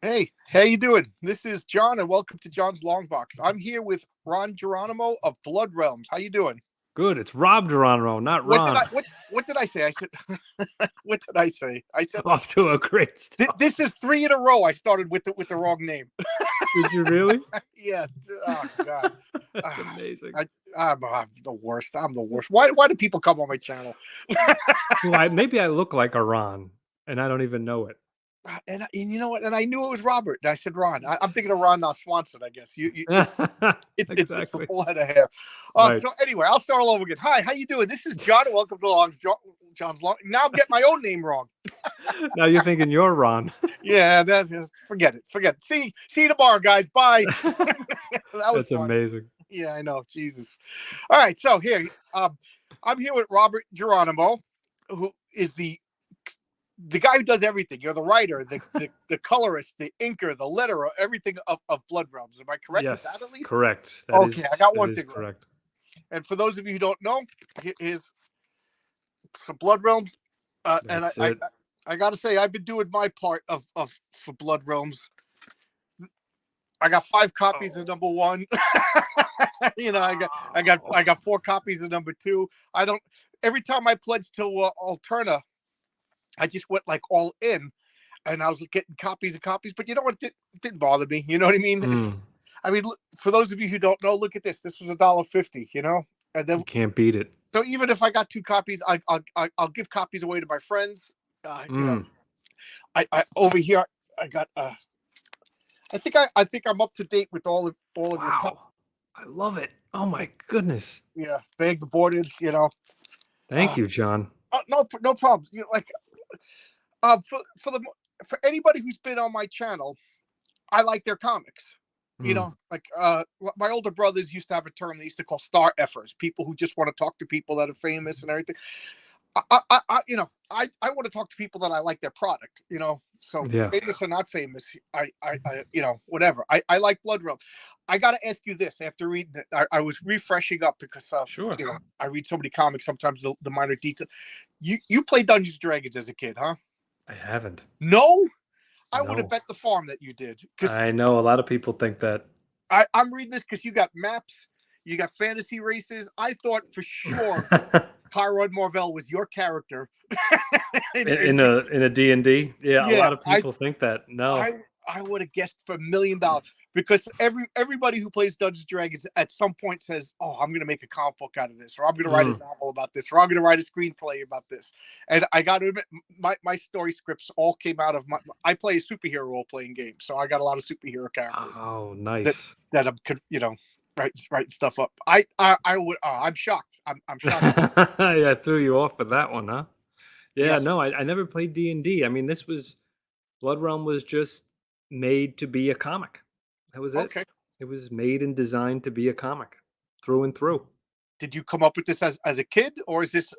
Hey, how you doing? This is John, and welcome to John's Long Box. I'm here with Ron Geronimo of Blood Realms. How you doing? Good. It's Rob Geronimo, not What did I Ron. what did I say? I said what did I say? I said Off to a great start. this is three in a row. I started with the wrong name. Did you really? Yeah. Oh God. That's Ah, amazing. I'm the worst. I'm the worst. Why do people come on my channel? Well, maybe I look like a Ron, and I don't even know it. And you know what? And I knew it was Robert. And I said Ron. I'm thinking of Ron Swanson. I guess it's the Exactly. full head of hair. Right. So anyway, I'll start all over again. Hi, how you doing? This is John, and welcome to John's Long. Now I'm getting my own name wrong. Now you're thinking you're Ron. Yeah, forget it. Forget it. See you tomorrow, guys. Bye. That was That's fun. amazing. Yeah, I know. Jesus. All right, so here, I'm here with Robert Geronimo, who is the guy who does everything. You're the writer, the colorist, the inker, the letterer, everything of Blood Realms. Am I correct with that at Yes, least? correct. Okay, I got That one is thing right. correct. And for those of you who don't know, his some Blood Realms, and That's it. I got to say I've been doing my part of for Blood Realms. I got 5 copies of number 1. I got 4 copies of number 2. I don't. Every time I pledged to Alterna, I just went like all in, and I was getting copies and copies. But you know what? It didn't bother me. You know what I mean? I mean, for those of you who don't know, look at this. This was $1.50. You know, and then You can't beat it. so even if I got 2 copies, I'll give copies away to my friends. You know, I over here I got. I think I'm up to date with all of your copies. Wow. I love it. Oh my goodness. Yeah, bagged, boarded. You know, Thank you, John. no problems. You know, like for anybody who's been on my channel, I like their comics. You know, like my older brothers used to have a term they used to call star effers, people who just want to talk to people that are famous and everything. I want to talk to people that I like their product. You know, so Yeah. famous or not famous, whatever. I like Blood Realm. I got to ask you this after reading it. I was refreshing up because Sure. I read so many comics. Sometimes the minor detail. You played Dungeons and Dragons as a kid, huh? I haven't. No, I would have No. bet the farm that you did because I know a lot of people think that. I'm reading this because you got maps, you got fantasy races. I thought for sure Tyrod Morvell was your character. In a D&D. Yeah, a Yeah, lot of people think that. No. I would have guessed for $1,000,000 because everybody who plays Dungeons and Dragons at some point says, "Oh, I'm going to make a comic book out of this, or I'm going to write a novel about this, or I'm going to write a screenplay about this." And I got to admit, my story scripts all came out of my. I play a superhero role playing game, so I got a lot of superhero characters Oh, nice. that I'm writing stuff up. I would. I'm shocked. I'm shocked. Yeah, I threw you off with that one, huh? Yeah, Yes. no, I never played D&D. I mean, this was Blood Realm was just made to be a comic. That was it. Okay. It was made and designed to be a comic through and through. Did you come up with this as a kid, or is this?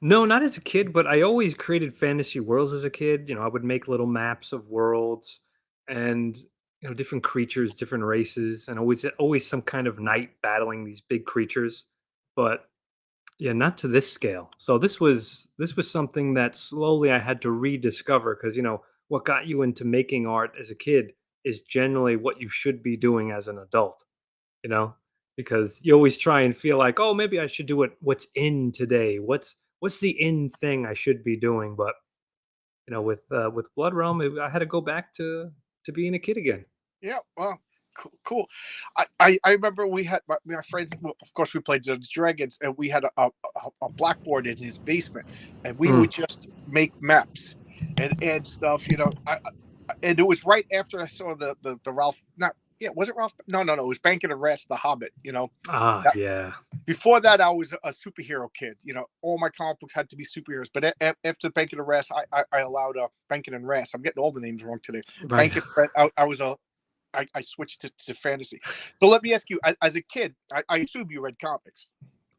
No, not as a kid, but I always created fantasy worlds as a kid. I would make little maps of worlds and different creatures, different races, and always some kind of knight battling these big creatures. But yeah, not to this scale. So this was something that slowly I had to rediscover because what got you into making art as a kid is generally what you should be doing as an adult, you know? Because you always try and feel like, oh, maybe I should do what's in today. What's the in thing I should be doing? But with Blood Realm, I had to go back to being a kid again. Yeah, well, cool. I remember we had my friends. Well, of course, we played Dungeons and Dragons, and we had a blackboard in his basement, and we would just make maps and add stuff. And it was right after I saw the Ralph. Not yeah, was it Ralph? No. It was Banking and Rest, The Hobbit. Yeah. Before that, I was a superhero kid. All my comic books had to be superheroes. But after Banking and Rest, I allowed Banking and Rest. I'm getting all the names wrong today. Right. Banking and Rest. I switched to fantasy. So let me ask you, as a kid, I assume you read comics.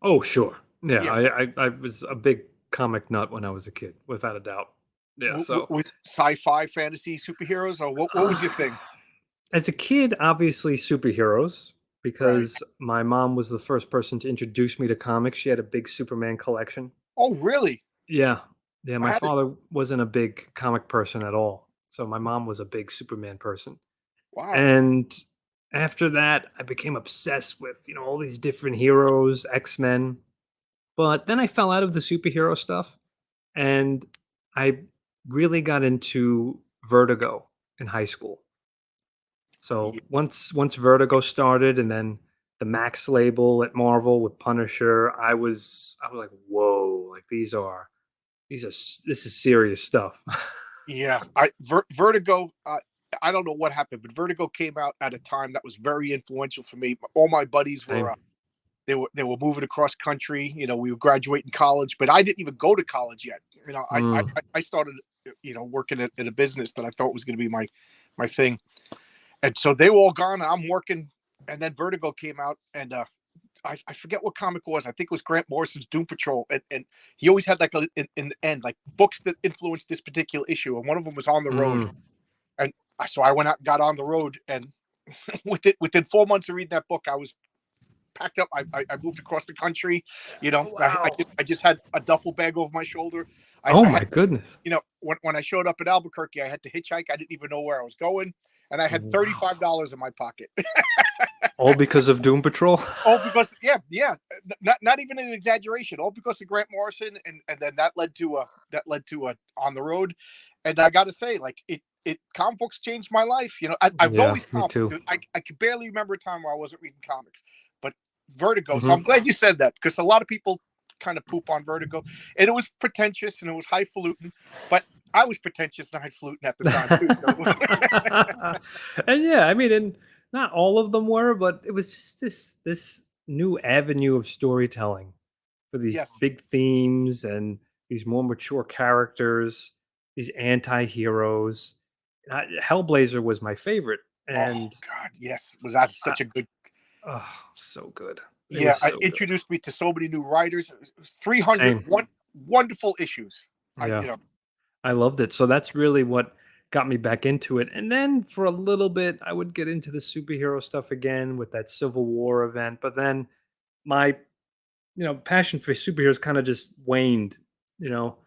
Oh, sure. Yeah, Yeah. I was a big comic nut when I was a kid, without a doubt. Yeah, so With sci-fi, fantasy, superheroes, or what was your thing? as a kid, obviously superheroes, Right. because my mom was the first person to introduce me to comics. She had a big Superman collection. Oh, really? Yeah. Yeah, I my had a, father wasn't a big comic person at all. So my mom was a big Superman person. Wow. And after that, I became obsessed with, all these different heroes, X-Men. But then I fell out of the superhero stuff and I really got into Vertigo in high school. So Yeah. once Vertigo started and then the Max label at Marvel with Punisher, I was like, "Whoa, like this is serious stuff." Yeah, Vertigo. I don't know what happened, but Vertigo came out at a time that was very influential for me. All my buddies were Same. they were moving across country. We were graduating college, but I didn't even go to college yet. Mm, I started working in a business that I thought was going to be my thing, and so they were all gone. And I'm working, and then Vertigo came out, and I forget what comic it was. I think it was Grant Morrison's Doom Patrol, and he always had like in the end like books that influenced this particular issue, and one of them was On the Road, mm. and so I went out and got On the Road, and within 4 months of reading that book, I was packed up. I moved across the country. Oh, wow. I just had a duffel bag over my shoulder. Oh I had my goodness. when I showed up in Albuquerque, I had to hitchhike. I didn't even know where I was going, and I had Wow. $35 in my pocket. All because of Doom Patrol? All because yeah, not even an exaggeration. All because of Grant Morrison, and then that led to a On the Road, and I got to say, like it comic books changed my life. I was Yeah, always me comic books. too. I could barely remember a time where I wasn't reading comics, but Vertigo. So I'm Mhm. glad you said that because a lot of people kind of poop on Vertigo, and it was pretentious and it was highfalutin, but I was pretentious and highfalutin at the time too. So And yeah, I mean, and not all of them were, but it was just this new avenue of storytelling for these yes. big themes and these more mature characters, these anti-heroes. Hellblazer was my favorite, Oh and God, yes. Was that I, such a good. oh, so good. It Yeah, was it so good. introduced me to so many new writers. It was 300 Same. wonderful issues. I Yeah. you know I loved it. So that's really what got me back into it. And then for a little bit, I would get into the superhero stuff again with that Civil War event. But then my, passion for superheroes kind of just waned, you know,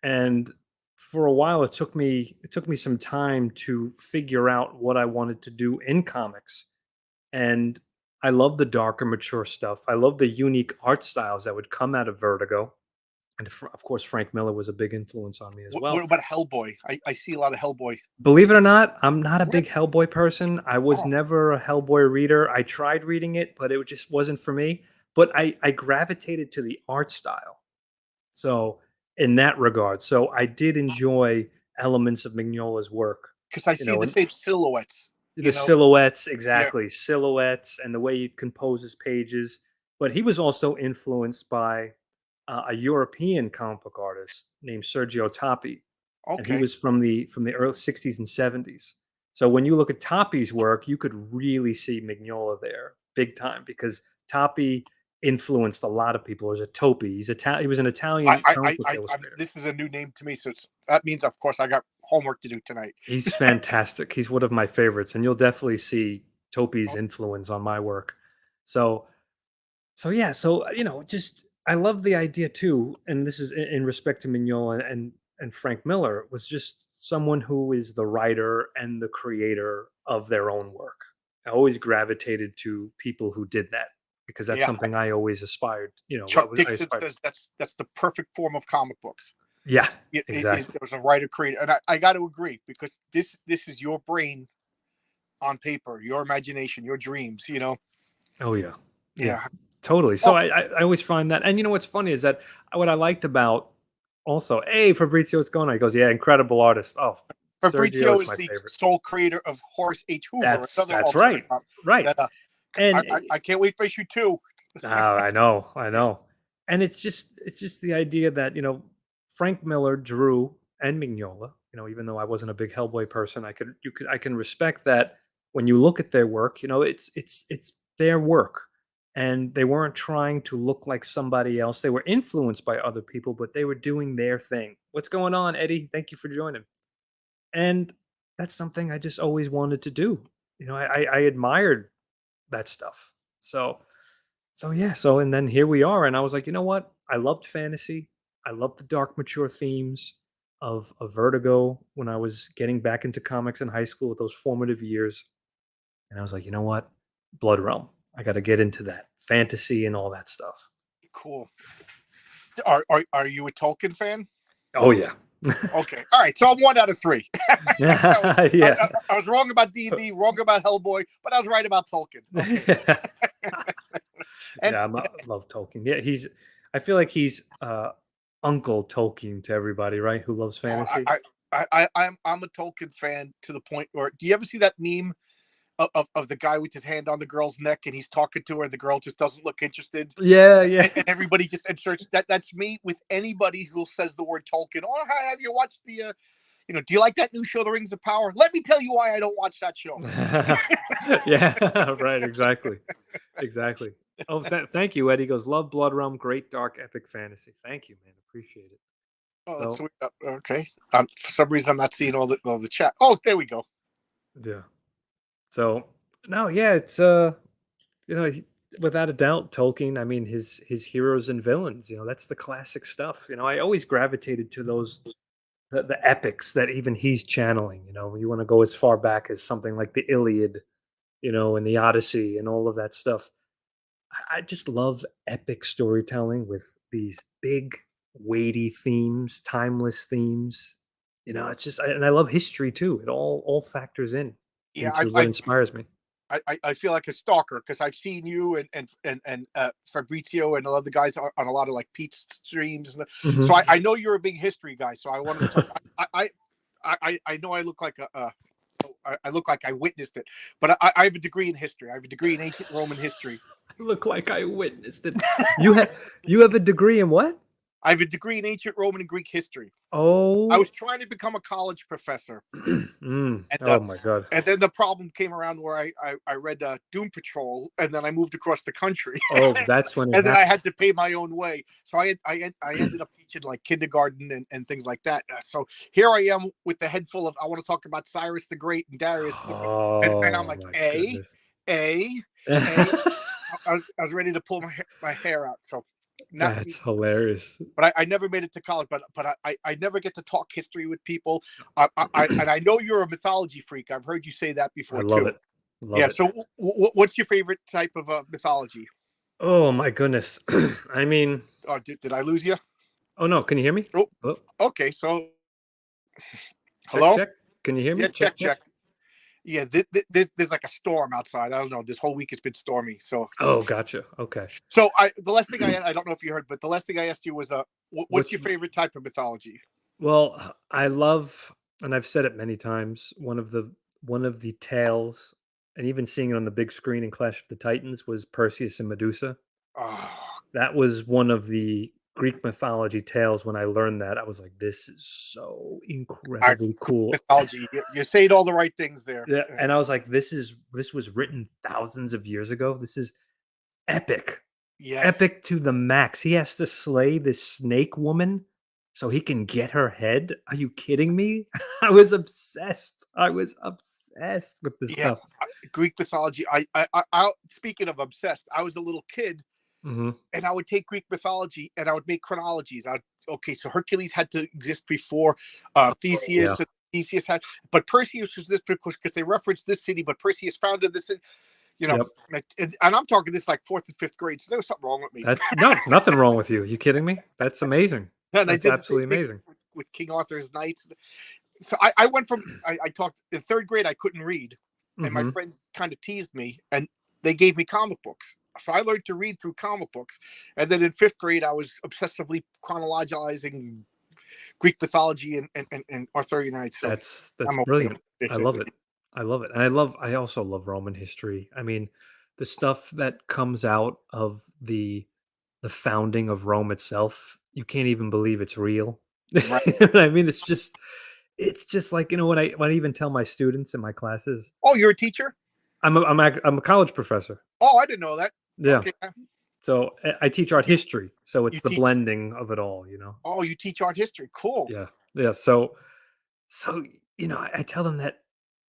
and for a while it took me some time to figure out what I wanted to do in comics. And I love the darker, mature stuff. I love the unique art styles that would come out of Vertigo. And of course, Frank Miller was a big influence on me as what well. about Hellboy? I see a lot of Hellboy. Believe it or not, I'm not a Really? big Hellboy person. I was Oh, never a Hellboy reader. I tried reading it, but it just wasn't for me. But I gravitated to the art style. So in that regard, so I did enjoy elements of Mignola's work, because I see the and same silhouettes. the You know, silhouettes, yeah. exactly, silhouettes and the way he composes pages. But he was also influenced by a European comic book artist named Sergio Tappi, and he Okay. was from the early '60s and '70s. So when you look at Tappi's work, you could really see Mignola there, big time, because Tappi influenced a lot of people. There's a Topi. He was an Italian comic book illustrator. This is a new name to me, so that means, of course, I got homework to do tonight. He's fantastic. He's one of my favorites, and you'll definitely see Topi's Oh, influence on my work. So yeah, so just I love the idea too, and this is in respect to Mignola and Frank Miller was just someone who is the writer and the creator of their own work. I always gravitated to people who did that because that's yeah. something I always aspired. Chuck I Dixon aspired. says that's the perfect form of comic books. Yeah, It is exactly. there's a writer creator, and I got to agree because this is your brain on paper, your imagination, your dreams. Oh yeah, yeah, Yeah. totally. So Oh, I always find that, and what's funny is that what I liked about also, hey Fabrizio, what's going on? He goes, yeah, incredible artist. Oh, Sergio Fabrizio is is my the favorite. sole creator of Horace H. Hoover, another That's alternate right, right. that And I can't wait for issue two. I know, I know. And it's just the idea that, Frank Miller drew and Mignola, even though I wasn't a big Hellboy person, I can respect that when you look at their work, it's their work. And they weren't trying to look like somebody else. They were influenced by other people, but they were doing their thing. What's going on, Eddie? Thank you for joining. And that's something I just always wanted to do. I admired that stuff. So yeah, and then here we are, and I was like, you know what? I loved fantasy. I loved the dark, mature themes. of a Vertigo when I was getting back into comics in high school with those formative years, and I was like, you know what, Blood Realm. I got to get into that fantasy and all that stuff. Cool. Are you a Tolkien fan? Oh yeah, Okay. All right. So I'm 1 out of 3. I was yeah. I was wrong about D&D, wrong about Hellboy, but I was right about Tolkien. Okay. And Yeah, I love Tolkien. Yeah, he's. I feel like he's Uncle Tolkien to everybody, right? Who loves oh, fantasy. I'm a Tolkien fan to the point where, do you ever see that meme of the guy with his hand on the girl's neck and he's talking to her, the girl just doesn't look interested, Yeah, yeah. and everybody just inserts that? That's me with anybody who says the word Tolkien. Oh, hi, have you watched the do you like that new show, The Rings of Power? Let me tell you why I don't watch that show. Yeah, right. Exactly, exactly. Oh, thank you, Eddie. Goes love Blood Realm, great dark epic fantasy. Thank you, man. Appreciate it. Oh, that's So sweet. Okay. For some reason, I'm not seeing all the chat. Oh, there we go. yeah. So no, yeah, it's you know, without a doubt, Tolkien. I mean, his heroes and villains. That's the classic stuff. I always gravitated to those the epics that even he's channeling. You want to go as far back as something like the Iliad, and the Odyssey and all of that stuff. I just love epic storytelling with these big, weighty themes, timeless themes. It's just, and I love history too. It all factors Yeah, into what inspires me. I feel like a stalker because I've seen you and Fabrizio and a lot of the guys on a lot of like Pete's streams, and so Hmm. I know you're a big history guy. So I wanted to talk. I know I look like I look like I witnessed it, but I have a degree in history. I have a degree in ancient Roman history. Look like I witnessed it. You have a degree in what? I have a degree in ancient Roman and Greek history. I Oh. was trying to become a college professor, and Oh my god. then the problem came around where I read Doom Patrol, and then I moved across the country, Oh, that's when it and then I happened. had to pay my own way. So I ended up teaching like kindergarten and things like that. So here I am with the head full of, I want to talk about Cyrus the Great and Darius, and I'm Oh like my a goodness. a a. I was ready to pull my hair out. So not. That's hilarious. But I never made it to college. But I never get to talk history with people. And I know you're a mythology freak. I've heard you say that I before love too. it. Love Yeah. it. So what's your favorite type of mythology? Oh my goodness. I mean, Did I lose you? oh no, can you hear me? Oh, Oh, okay. So check, hello. check. Can you hear Yeah. me? Check Check, check. check. Yeah. There's like a storm outside. I don't know. This whole week it's been stormy. So Oh, gotcha. Okay. the last thing I don't know if you heard, but the last thing I asked you was what's Which your favorite type of mythology? well, I love, and I've said it many times, one of the tales, and even seeing it on the big screen in Clash of the Titans was Perseus and Medusa. Oh, That was one of the Greek mythology tales. When I learned that, I was like, "This is so I, incredibly cool." mythology. You're saying all the right things there. Yeah, and I was like, this was written thousands of years ago. This is epic, Yes. epic to the max. He has to slay this snake woman so he can get her head. Are you kidding me? I was obsessed. I was obsessed with this Yeah, stuff. Greek mythology. Speaking of obsessed, I was a little kid, Hmm. and I would take Greek mythology and I would make chronologies. Okay, so Hercules had to exist before Yeah. Theseus. And Theseus had, but Perseus was this because they referenced this city, but Perseus founded this. You know, Yep. and I'm talking this like fourth and fifth grade, so there was something wrong with me. That no, nothing wrong with you. You kidding me? That's amazing. And I That's did the same absolutely thing amazing. with King Arthur's knights. So I went from I talked in third grade. I couldn't read, and my Hmm. friends kind of teased me, and they gave me comic books. So I learned to read through comic books, and then in fifth grade, I was obsessively chronologizing Greek mythology and Arthurianites. So That's I'm okay. brilliant. I love it. I love it. And I also love Roman history. I mean, the stuff that comes out of the founding of Rome itself, you can't even believe it's real. Right. I mean, it's just like, when I even tell my students in my classes, Oh, you're a teacher? I'm a college professor. Oh, I didn't know that. Yeah. Okay, So I teach art you, history. So you it's the teach. blending of it all. Oh, you teach art history. Cool. Yeah. Yeah. So, I tell them that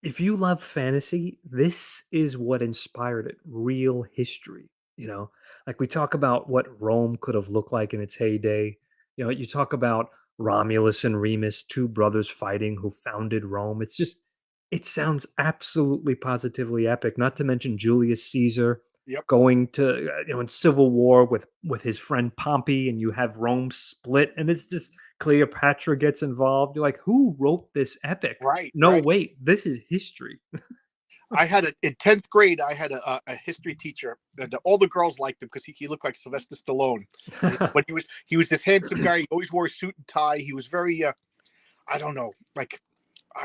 if you love fantasy, this is what inspired it, real history. You know, like we talk about what Rome could have looked like in its heyday. You talk about Romulus and Remus, two brothers fighting who founded Rome. It's just, it sounds absolutely positively epic. Not to mention Julius Caesar Yep. going to in civil war with his friend Pompey, and you have Rome split, and it's just Cleopatra gets involved. You're like, who wrote this epic? Right. No, Right. wait, this is history. I had in 10th grade, I had a history teacher. And all the girls liked him because he looked like Sylvester Stallone. But he was this handsome guy. He always wore a suit and tie. He was very I don't know, like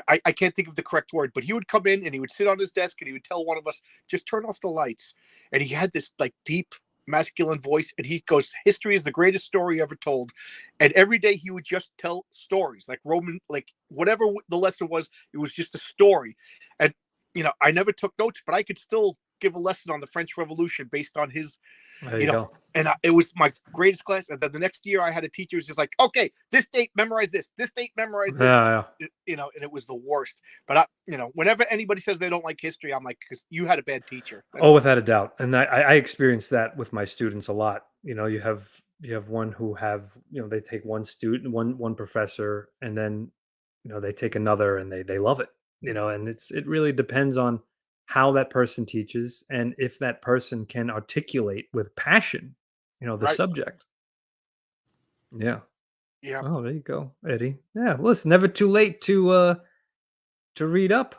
I can't think of the correct word, but he would come in and he would sit on his desk and he would tell one of us, just turn off the lights. And he had this like deep masculine voice, and he goes, history is the greatest story ever told. And every day he would just tell stories, like Roman, like whatever the lesson was, it was just a story. And I never took notes, but I could still give a lesson on the French Revolution based on his, There you you know, go. and it was my greatest class. And then the next year, I had a teacher who's just like, okay, this date, memorize this. This date, memorize this. Yeah, And it was the worst. But whenever anybody says they don't like history, I'm like, because you had a bad teacher. oh, without a doubt, and I experience that with my students a lot. You have one who have they take one student, one professor, and then they take another, and they love it. And it really depends on how that person teaches, and if that person can articulate with passion, the Right. subject. Yeah. Yeah. Oh, there you go, Eddie. Yeah. Well, it's never too late to read up.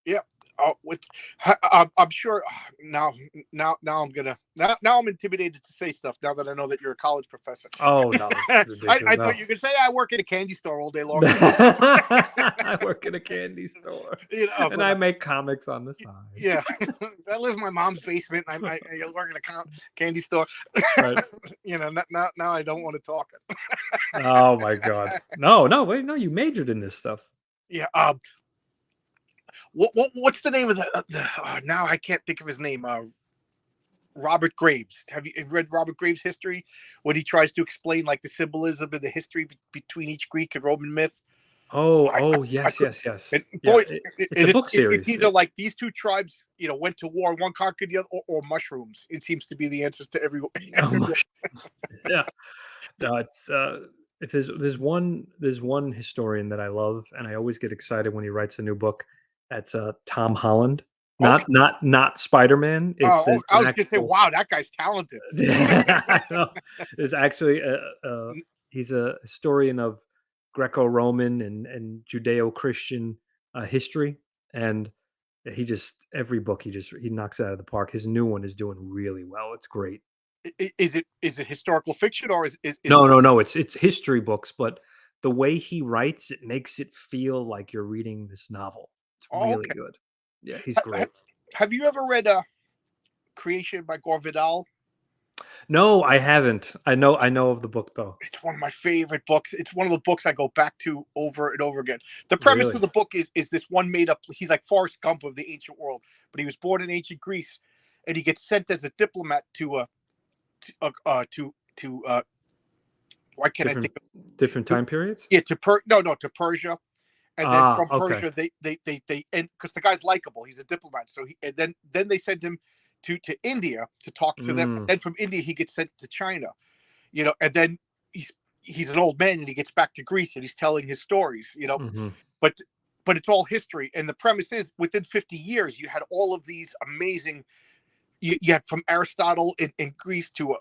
Yeah. I'm sure now I'm intimidated to say stuff now that I know that you're a college professor. Oh no, it's ridiculous. I No. thought you could say I work at a candy store all day long. I work at a candy store, and But I make comics on the side. yeah, I live in my mom's basement. I work at a candy store. Right. Now I don't want to talk. Oh my god. No, no, wait, no, you majored in this stuff. Yeah. What's the name of the now I can't think of his name. Robert Graves. Have you read Robert Graves' history? When he tries to explain like the symbolism and the history between each Greek and Roman myth. Oh, I, oh, I yes, could, yes, yes. and Yeah, boy, it's a book it's series. either like these two tribes, went to war, one conquered the other, or mushrooms. It seems to be the answer to everyone. Oh my, yeah. No, it's if there's one historian that I love, and I always get excited when he writes a new book. That's Tom Holland. Okay. Not Spider-Man. It's Oh, there's I an was gonna say, actual. wow, that guy's talented. I know. There's actually he's a historian of Greco-Roman and Judeo-Christian history, and he just every book he knocks it out of the park. His new one is doing really well. It's great. Is it historical fiction, or is No, no, no. It's history books, but the way he writes it makes it feel like you're reading this novel. It's oh, really okay. good. Yeah, he's great. Have you ever read Creation by Gore Vidal? No, I haven't. I know of the book though. It's one of my favorite books. It's one of the books I go back to over and over again. The premise Really? of the book is this one made up. He's like Forrest Gump of the ancient world, but he was born in ancient Greece, and he gets sent as a diplomat to why can't I Different think of different to, time periods? yeah, to Persia, and then Ah, from okay. Persia they and because the guy's likable, he's a diplomat, so and then they send him to India to talk to them. And Mm, then from India he gets sent to China, and then he's an old man and he gets back to Greece and he's telling his stories, mhm. but it's all history. And the premise is within 50 years you had all of these amazing, you had from Aristotle in Greece to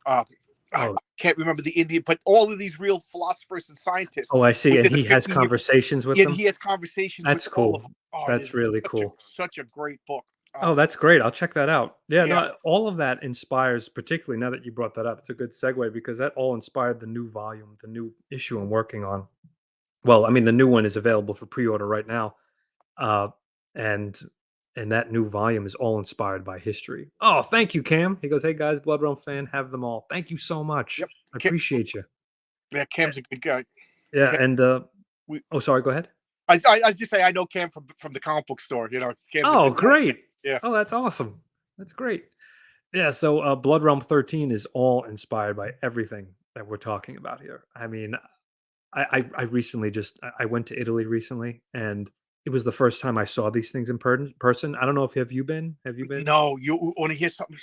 I Oh, can't remember the Indian, but all of these real philosophers and scientists oh, I see, and within the he has 50 year. conversations with And them? he has conversations with That's all of cool. them. Oh, it That's is really such a cool. such a great book. Oh, that's great. I'll check that out. Yeah, Yeah. no, all of that inspires, particularly now that you brought that up. It's a good segue because that all inspired the new volume, the new issue I'm working on. Well, I mean, the new one is available for pre-order right now. Uh, and that new volume is all inspired by history. Oh, thank you, Cam. He goes, "Hey guys, Blood Realm fan, have them all. Thank you so much. Yep. I appreciate you." Yeah, Cam's a good guy. Yeah, Cam, and we, oh, sorry, go ahead. I just say I know Cam from the comic book store. Cam's a Oh, good guy. great. Yeah. Oh, that's awesome. That's great. Yeah, so Blood Realm 13 is all inspired by everything that we're talking about here. I mean, I recently I went to Italy recently, and it was the first time I saw these things in person. I don't know if have you been? Have you been? No, you want to hear something?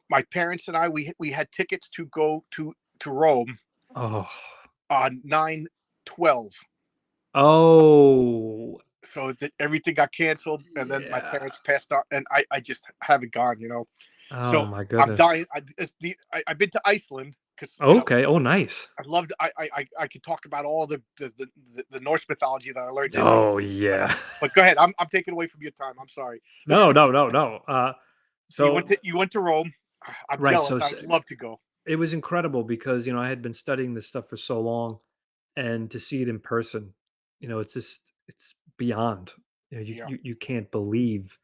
My parents and I we had tickets to go to Rome, Oh. on 9/12. Oh, So that everything got canceled, and then my yeah. parents passed on, and I just haven't gone, Oh So my I'm goodness. dying. I've been to Iceland because Okay. Oh, nice. I loved. I could talk about all the Norse mythology that I learned in Oh, Iceland, yeah. but go ahead. I'm taking away from your time. I'm sorry. No, no, no, no. So So you went to Rome. I'm right. jealous. I would love to go. It was incredible because, I had been studying this stuff for so long, and to see it in person, it's beyond. Yeah. You can't believe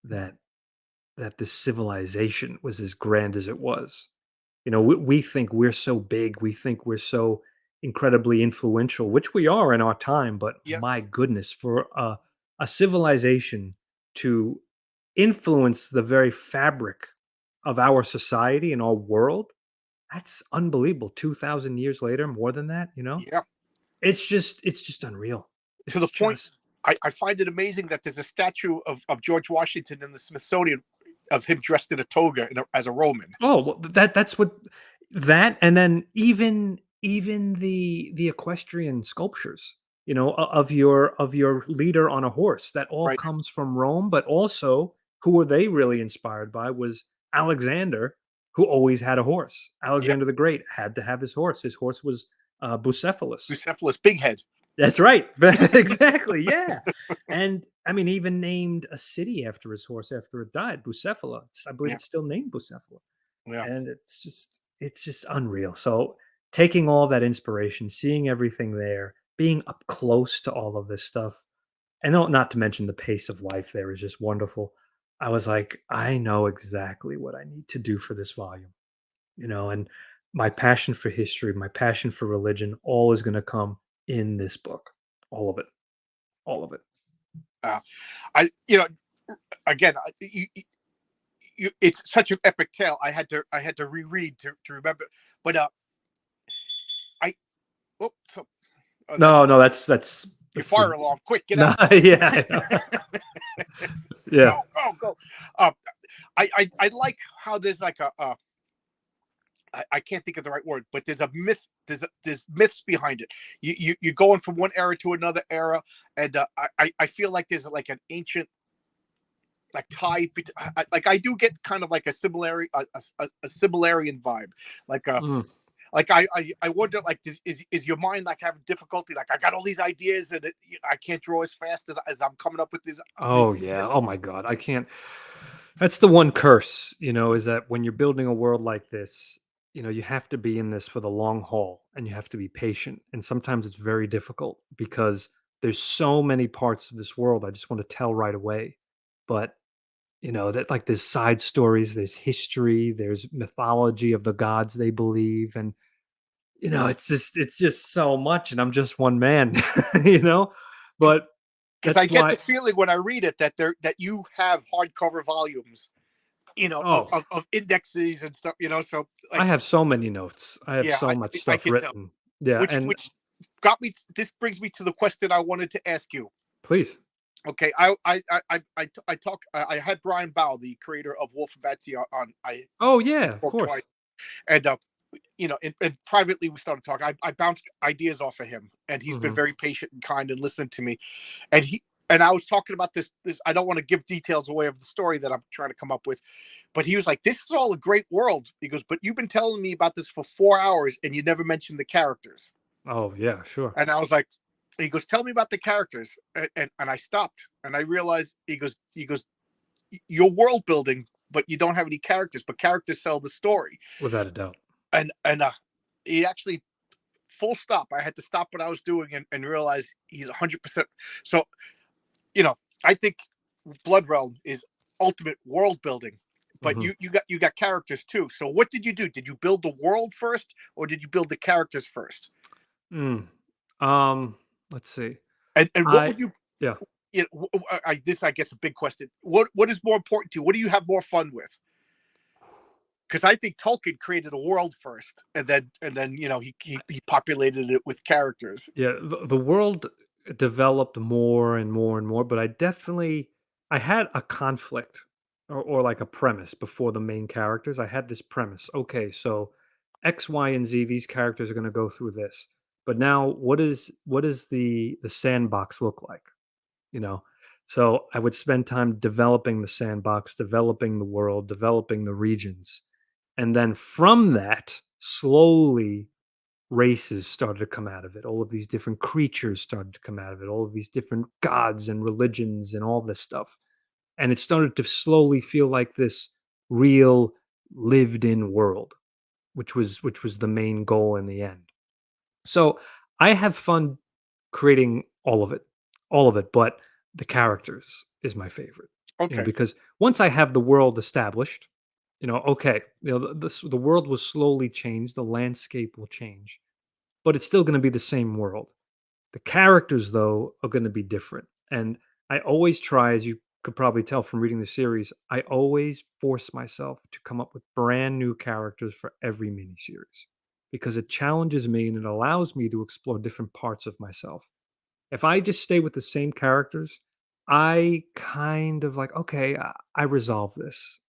that this civilization was as grand as it was. We think we're so big, we think we're so incredibly influential, which we are in our time, but Yes. my goodness, for a civilization to influence the very fabric of our society and our world, that's unbelievable. 2,000 years later, more than that, Yeah. it's just unreal. To It's the point, just I find it amazing that there's a statue of George Washington in the Smithsonian of him dressed in a toga as a Roman. Oh, well, that's what that, and then even the equestrian sculptures, of your leader on a horse, that all Right. comes from Rome, but also who were they really inspired by was Alexander, who always had a horse. Yeah. Alexander the Great had to have his horse. His horse was Bucephalus. Bucephalus, big head. That's right. Exactly, yeah. And, I mean, he even named a city after his horse after it died, Bucephala. I believe Yeah. it's still named Bucephala, Yeah. and it's just unreal. So, taking all that inspiration, seeing everything there, being up close to all of this stuff, and not to mention the pace of life there is just wonderful. I was like, I know exactly what I need to do for this volume, and my passion for history, my passion for religion, all is going to come in this book. All of it. All of it. Uh, I, again, it's such an epic tale. I had to reread to remember. But I, oh, so that's No, no, your that's fire the alarm. Quick, get no, out. yeah, I know. Go, Yeah. go, go. Uh, I like how there's like I can't think of the right word, but there's a myth. There's myths behind it. You're going from one era to another era, and I feel like there's like an ancient like tie. Like I do get kind of like a similarity, a similarian vibe. Like Mm. I wonder like is your mind like having difficulty? Like I got all these ideas and I can't draw as fast as I'm coming up with these. Oh, yeah. Oh my god. I can't That's the one curse, is that when you're building a world like this, you have to be in this for the long haul, and you have to be patient. And sometimes it's very difficult because there's so many parts of this world I just want to tell right away. But, that, like, there's side stories, there's history, there's mythology of the gods they believe, and it's just so much, and I'm just one man, you know? But Because I that's get the why. feeling when I read it that you have hardcover volumes, Oh, of indexes and stuff, So I like, have so many notes. I have yeah, so much I stuff can tell. written. Yeah, and Which got me. This brings me to the question I wanted to ask you. please. Okay, I talk. I had Brian Bow, the creator of Wolf and Batsy, on. Oh, We yeah, of spoke twice, course. and and privately we started talking. I bounced ideas off of him, and he's been Mhm. very patient and kind and listened to me. And I was talking about this. I don't want to give details away of the story that I'm trying to come up with, but he was like, "This is all a great world." He goes, "But you've been telling me about this for 4 hours, and you never mentioned the characters." Oh, yeah, sure. And I was like, he goes, "Tell me about the characters," and I stopped, and I realized he goes, "You're world building, but you don't have any characters, but characters sell the story." Without a doubt. And he actually full stop. I had to stop what I was doing and realize he's 100%. So you know, I think Blood Realm is ultimate world building, but Mhm. you got characters too. So what did you do? Did you build the world first, or did you build the characters first? Mm. Let's see. And what I would you? Yeah. This I guess a big question. What is more important to you? What do you have more fun with? Because I think Tolkien created a world first, and then he populated it with characters. Yeah, the world developed more and more and more, but I had a conflict, or like a premise before the main characters. I had this premise. Okay, so X, Y, and Z. These characters are going to go through this. But now, what is the sandbox look like? You know, so I would spend time developing the sandbox, developing the world, developing the regions, and then from that, slowly races started to come out of it. All of these different creatures started to come out of it. All of these different gods and religions and all this stuff, and it started to slowly feel like this real lived in world, which was the main goal in the end. So I have fun creating all of it, but the characters is my favorite, Okay. because once I have the world established, okay, the world will slowly change, the landscape will change, but it's still going to be the same world. The characters, though, are going to be different. And I always try, as you could probably tell from reading the series, I always force myself to come up with brand new characters for every miniseries because it challenges me and it allows me to explore different parts of myself. If I just stay with the same characters, I kind of like, okay, I resolve this.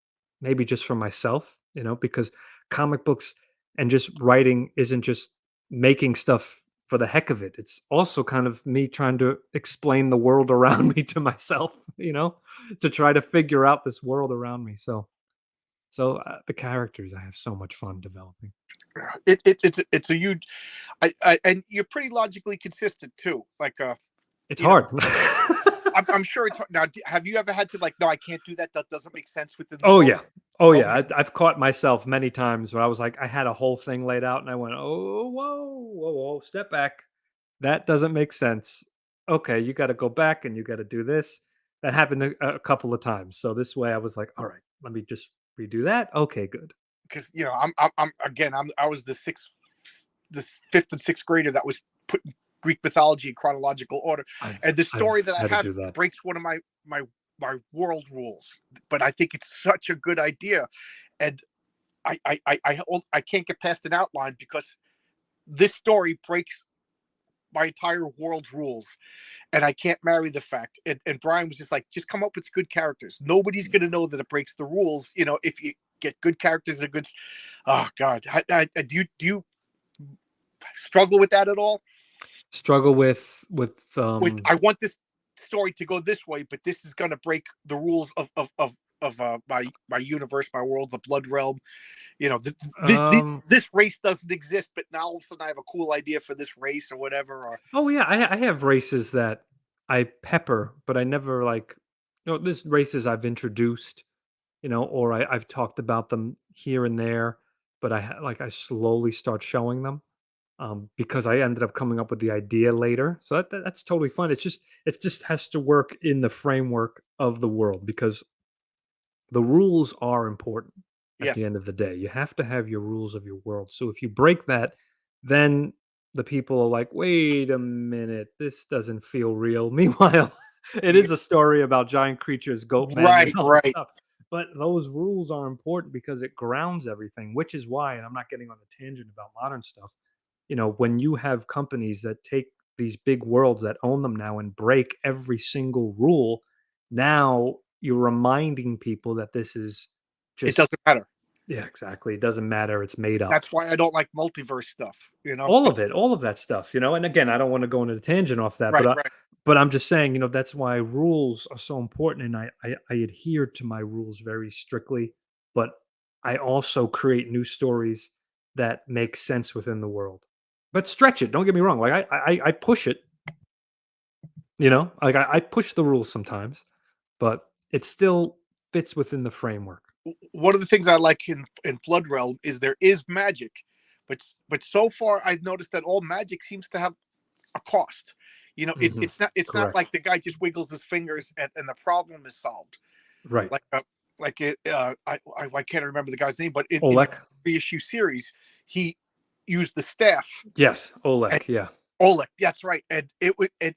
Maybe just for myself, because comic books and just writing isn't just making stuff for the heck of it. It's also kind of me trying to explain the world around me to myself, to try to figure out this world around me. So the characters I have so much fun developing. It's a huge. And you're pretty logically consistent too. Like It's you know, hard. I'm sure it's now. Have you ever had to like? No, I can't do that. That doesn't make sense within the Oh world. yeah. Oh yeah. Okay, I've caught myself many times where I was like, I had a whole thing laid out and I went, oh, whoa, step back. That doesn't make sense. Okay, you got to go back and you got to do this. That happened a couple of times. So this way I was like, all right, let me just redo that. Okay, good. because I'm again. I was the fifth and sixth grader that was putting Greek mythology in chronological order, I've and the story I've that I had to have do that. breaks one of my my world rules. But I think it's such a good idea, and I can't get past an outline because this story breaks my entire world's rules, and I can't marry the fact. And Brian was just like, just come up with good characters. Nobody's going to know that it breaks the rules. If you get good characters and good. Oh God, do you struggle with that at all? Struggle With I want this story to go this way, but this is going to break the rules of my universe, my world, the blood realm. um This race doesn't exist, but now all of a sudden I have a cool idea for this race or whatever. Or oh yeah, I have races that I pepper, but I never like this races I've introduced, or I've talked about them here and there, but I slowly start showing them, because I ended up coming up with the idea later. So that's totally fun. It just has to work in the framework of the world because the rules are important at the yes, end of the day. You have to have your rules of your world. So if you break that, then the people are like, wait a minute, this doesn't feel real. Meanwhile, it yeah, is a story about giant creatures, goat men, and right, all this right. stuff. But those rules are important because it grounds everything, which is why, and I'm not getting on a tangent about modern stuff. When you have companies that take these big worlds that own them now and break every single rule, now you're reminding people that this is It just, doesn't matter. yeah, exactly. It doesn't matter. It's made up. That's why I don't like multiverse stuff. All of it, all of that stuff, and again, I don't want to go into the tangent off that, Right, right. but I'm just saying, that's why rules are so important, and I adhere to my rules very strictly, but I also create new stories that make sense within the world, but stretch it. Don't get me wrong. Like I push it, like I push the rules sometimes, but it still fits within the framework. One of the things I like in Blood Realm is there is magic, but so far I've noticed that all magic seems to have a cost. Hmm. It's not Correct. like the guy just wiggles his fingers and the problem is solved. Right. Like I can't remember the guy's name, but in the Olek. reissue series, he used the staff Yes. and Olek. Yeah. Oleg. That's right, and it would and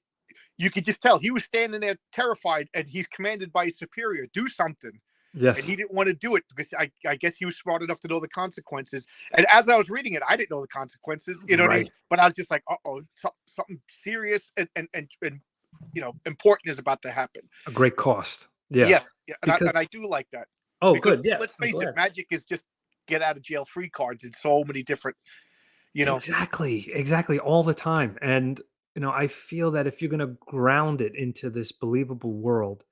you could just tell he was standing there terrified, and he's commanded by his superior, do something. And Yes. he didn't want to do it because I guess he was smart enough to know the consequences. And as I was reading it, I didn't know the consequences. You know what I mean? Right. But I was just like, oh, something serious and important is about to happen. A great cost. Yeah. Yes, yeah, and I Because do like that oh, because good. Yeah. let's I'm face it, glad. magic is just get out of jail free cards in so many different, you know. Exactly, all the time. And I feel that if you're going to ground it into this believable world,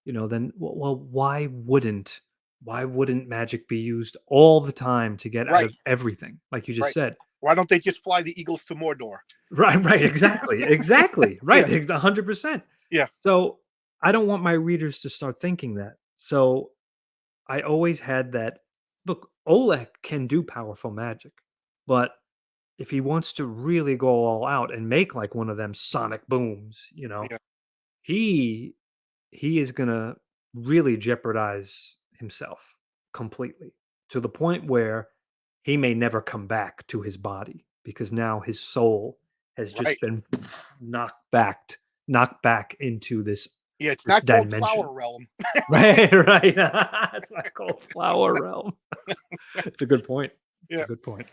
then well, why wouldn't magic be used all the time to get out Right, of everything, like you just right. said? Why don't they just fly the Eagles to Mordor? Right, exactly, Yeah, right, 100%. yeah, So I don't want my readers to start thinking that. So I always had that. Look, Oleg can do powerful magic, but if he wants to really go all out and make like one of them sonic booms, yeah. he he is gonna really jeopardize himself completely, to the point where he may never come back to his body because now his soul has Right. just been knocked back into this Yeah, it's this not called dimension. Flower Realm. Right. It's not called Flower Realm. It's a good point. It's Yeah. a good point.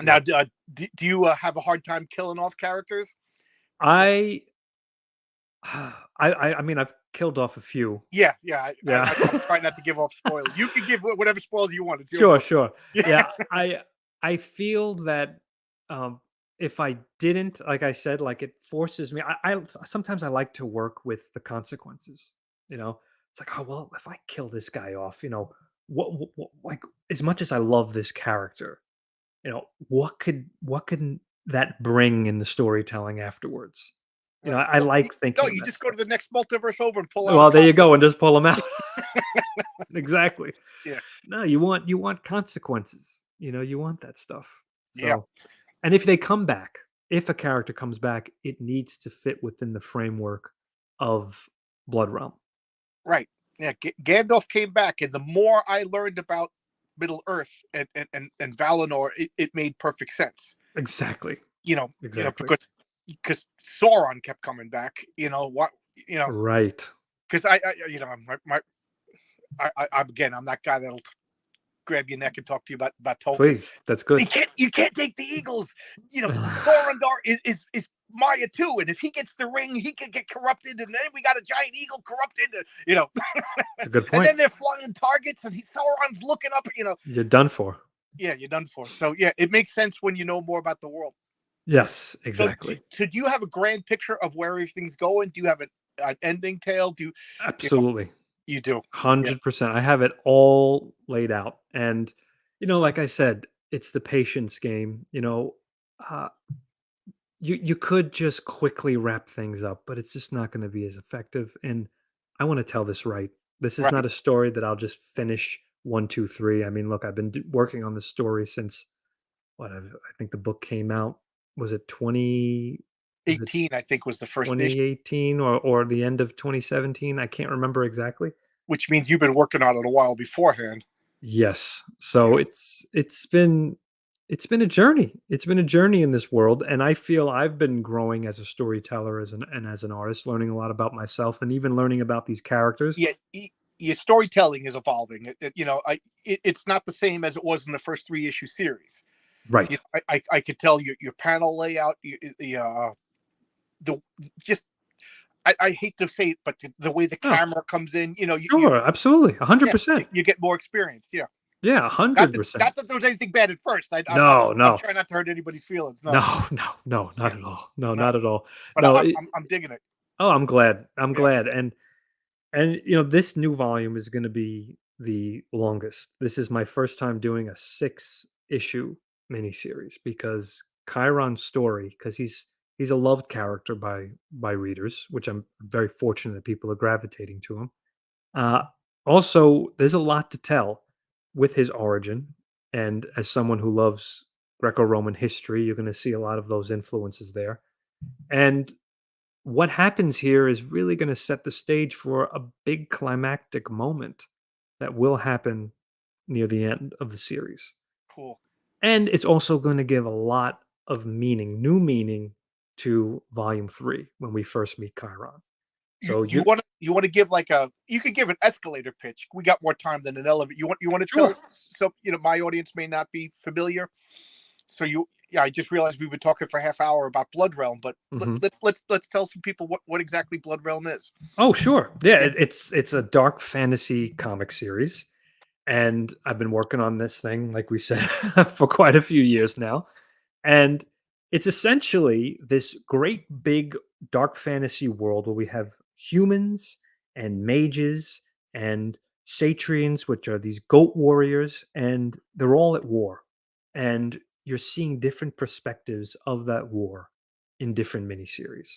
Now, Yeah. do you have a hard time killing off characters? I I mean, I've killed off a few. Yeah, yeah. Yeah. I'm trying not to give off spoilers. You can give whatever spoilers you want. It's your Sure, book. sure. Yeah, Yeah, I feel that, um, if I didn't, like I said, like, it forces me. I sometimes I like to work with the consequences, you know? It's like, "Oh, well, if I kill this guy off, what like, as much as I love this character, what could that bring in the storytelling afterwards?" right. I Well, like no, thinking of you that just go stuff. to the next multiverse over and pull out a Well, there you copy of go, it. and just pull them out. Exactly. Yeah, No, you want consequences. You want that stuff. yeah. So, and if they come back, if a character comes back, it needs to fit within the framework of Blood Realm. Right. Yeah. Gandalf came back, and the more I learned about Middle Earth and Valinor, it made perfect sense. Exactly. Exactly. Because Sauron kept coming back. What? You know, Right. because I'm again, I'm that guy that'll grab your neck and talk to you about Tolkien. Please. That's good. You can't take the Eagles. Thorondor is Maya too, and if he gets the ring, he can get corrupted, and then we got a giant eagle corrupted. It's a good And point. then they're flying targets, and Sauron's looking up. You're done for. Yeah, you're done for. So yeah, it makes sense when you know more about the world. Yes, So, exactly. do you have a grand picture of where everything's going? Do you have an ending tale? You know, Absolutely. you do? Yeah, 100%. I have it all laid out. And, like I said, it's the patience game. Uh, you could just quickly wrap things up, but it's just not going to be as effective. And I want to tell this right. This is right. not a story that I'll just finish one, two, three. I mean, look, I've been working on this story since I think the book came out. Was it 18, I think, was the first issue, 2018 or the end of 2017? I can't remember exactly. which means you've been working on it a while beforehand. Yes. So Yeah, it's been a journey. It's been a journey in this world, and I feel I've been growing as a storyteller, as an artist, learning a lot about myself, and even learning about these characters. yeah. Your storytelling is evolving. It's not the same as it was in the first 3-issue series. Right. I could tell your panel layout, the just I hate to say it, but the way the Oh, camera comes in, sure, absolutely, yeah, 100%. you get more experience. Yeah, Yeah, not that 100%. not that there was anything bad at first. No, I'm no, trying not to hurt anybody's feelings. No, no, yeah, not at all. No, no, not at all. but No. I'm digging it. Oh, I'm glad. I'm Yeah, glad. And this new volume is going to be the longest. This is my first time doing a 6-issue miniseries because Chiron's story, because he's a loved character by readers, which I'm very fortunate that people are gravitating to him. Uh, Also, there's a lot to tell with his origin, and as someone who loves Greco-Roman history, you're going to see a lot of those influences there. And what happens here is really going to set the stage for a big climactic moment that will happen near the end of the series. cool. And it's also going to give a lot of meaning, new meaning to volume 3 when we first meet Chiron. You So you you want to you want to give like you could give an escalator pitch. We got more time than an elevator. You want to tell, Sure. so my audience may not be familiar. So yeah, I just realized we've been talking for a half hour about Blood Realm, but Mhm. let's tell some people what exactly Blood Realm is. Oh, sure. Yeah, Yeah, it's a dark fantasy comic series, And I've been working on this thing, like we said, for quite a few years now. And it's essentially this great big dark fantasy world where we have humans and mages and satrians, which are these goat warriors, and they're all at war. And you're seeing different perspectives of that war in different miniseries.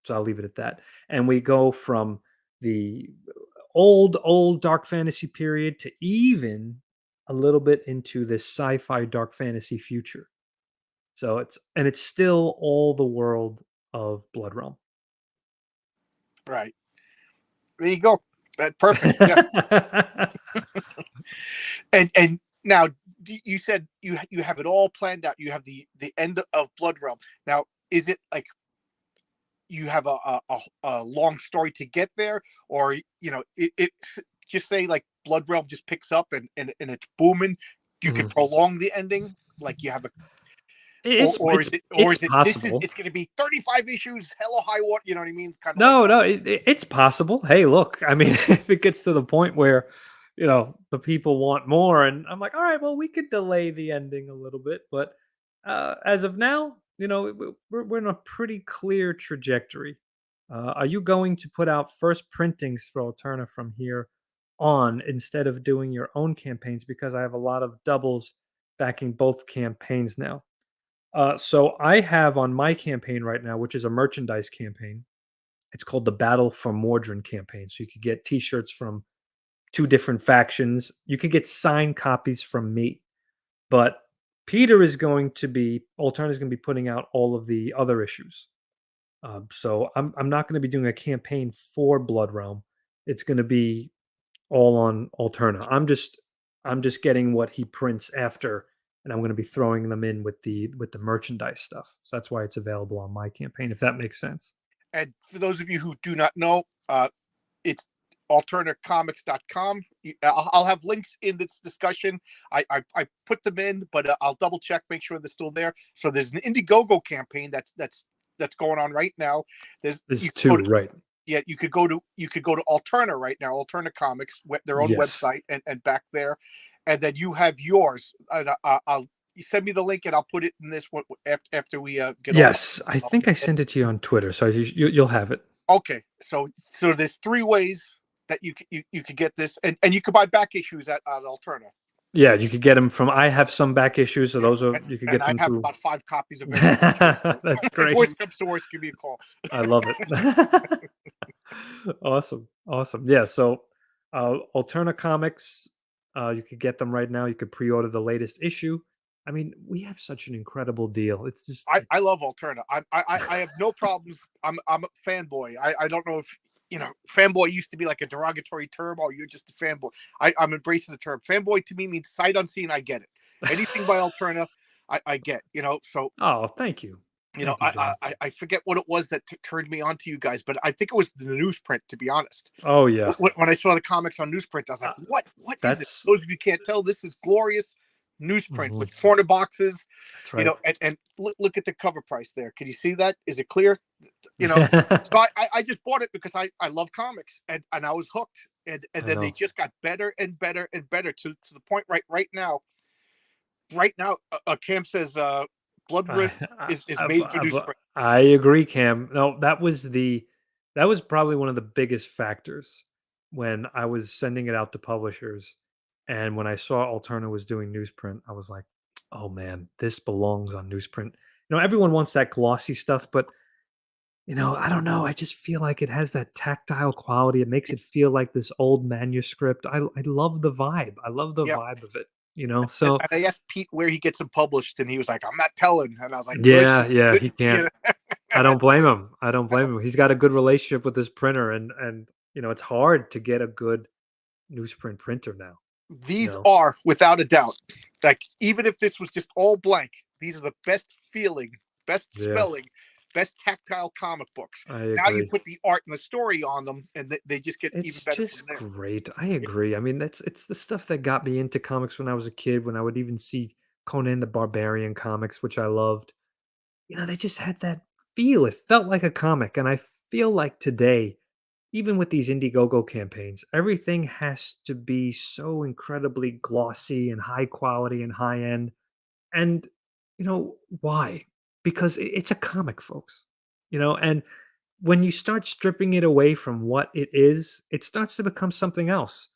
So I'll leave it at that. And we go from the old dark fantasy period to even a little bit into this sci-fi dark fantasy future. So it's still all the world of Blood Realm. Right. There you go. Perfect. Yeah. And now you said you have it all planned out. You have the end of Blood Realm. Now, is it like you have a long story to get there, or it just say like Blood Realm just picks up and it's booming? You could Mhm. prolong the ending, like you have a It's or it's is it it's possible. it's going to be 35 issues, hella high water? You know what I mean? Kind of like No, that. no, it's possible. Hey, look, I mean, if it gets to the point where, the people want more, and I'm like, all right, well, we could delay the ending a little bit, but as of now, we're in a pretty clear trajectory. Are you going to put out first printings for Alterna from here on instead of doing your own campaigns? Because I have a lot of doubles backing both campaigns now. So I have on my campaign right now, which is a merchandise campaign. It's called the Battle for Mordrin campaign. So you could get T-shirts from two different factions. You could get signed copies from me, but Peter is going to be Alterna is going to be putting out all of the other issues. So I'm not going to be doing a campaign for Blood Realm. It's going to be all on Alterna. I'm just getting what he prints after, and I'm going to be throwing them in with the merchandise stuff. So that's why it's available on my campaign, if that makes sense. And for those of you who do not know, it's alternacomics.com. I'll have links in this discussion. I put them in, but I'll double check, make sure they're still there. So there's an Indiegogo campaign that's going on right now. There's There's you can go two, to, right? yeah, you could go to Alterna right now, Alterna Comics, their own Yes. website, and back there, and then you have yours. And I'll you send me the link, and I'll put it in this one after we get off. Yes, I think I sent it to you on Twitter, so you'll have it. Okay, so there's three ways that you could get this, and you could buy back issues at Alterna. Yeah, you could get them from. I have some back issues, so Yeah, those are and, you could and get I them have through. about 5 copies of every issue. So That's if great. worst comes to worst, give me a call. I love it. Awesome, awesome. Yeah, so Alterna Comics, you could get them right now. You could pre-order the latest issue. I mean, we have such an incredible deal. It's just I love Alterna. I have no problems. I'm a fanboy. I don't know if fanboy used to be like a derogatory term. Oh, you're just a fanboy. I'm embracing the term. Fanboy to me means sight unseen. I get it. Anything by Alterna, I get. So oh, thank you. Thank you, John. I forget what it was that turned me on to you guys, but I think it was the newsprint. To be honest, Oh yeah. when I saw the comics on newsprint, I was like, Uh, what is it? that's Those of you can't tell, this is glorious newsprint mhm, with corner boxes. that's right. And look at the cover price there. Can you see that? Is it clear? You know. So I just bought it because I love comics, and I was hooked, and I then they know. just got better and better and better to the point right now, Cam says Blood I, Rim is made for newsprint. I agree, Cam. No, that was probably one of the biggest factors when I was sending it out to publishers, and when I saw Alterna was doing newsprint, I was like, "Oh man, this belongs on newsprint." Everyone wants that glossy stuff, but I don't know. I just feel like it has that tactile quality. It makes it feel like this old manuscript. I love the vibe. I love the Yeah. vibe of it. And So I asked Pete where he gets them published, and he was like, "I'm not telling." And I was like, "Good, yeah, yeah, good." he can't. I don't blame him. I don't blame him. He's got a good relationship with his printer, and it's hard to get a good newsprint printer now. You These know. are without a doubt, like even if this was just all blank, these are the best feeling, best Yeah, spelling, best tactile comic books. I Now you agree. put the art and the story on them, and they just get even It's better from just there. great. I agree. I mean, it's the stuff that got me into comics when I was a kid. When I would even see Conan the Barbarian comics, which I loved. They just had that feel. It felt like a comic, and I feel like today even with these Indiegogo campaigns, everything has to be so incredibly glossy and high quality and high end. And, why? Because it's a comic, folks, and when you start stripping it away from what it is, it starts to become something else.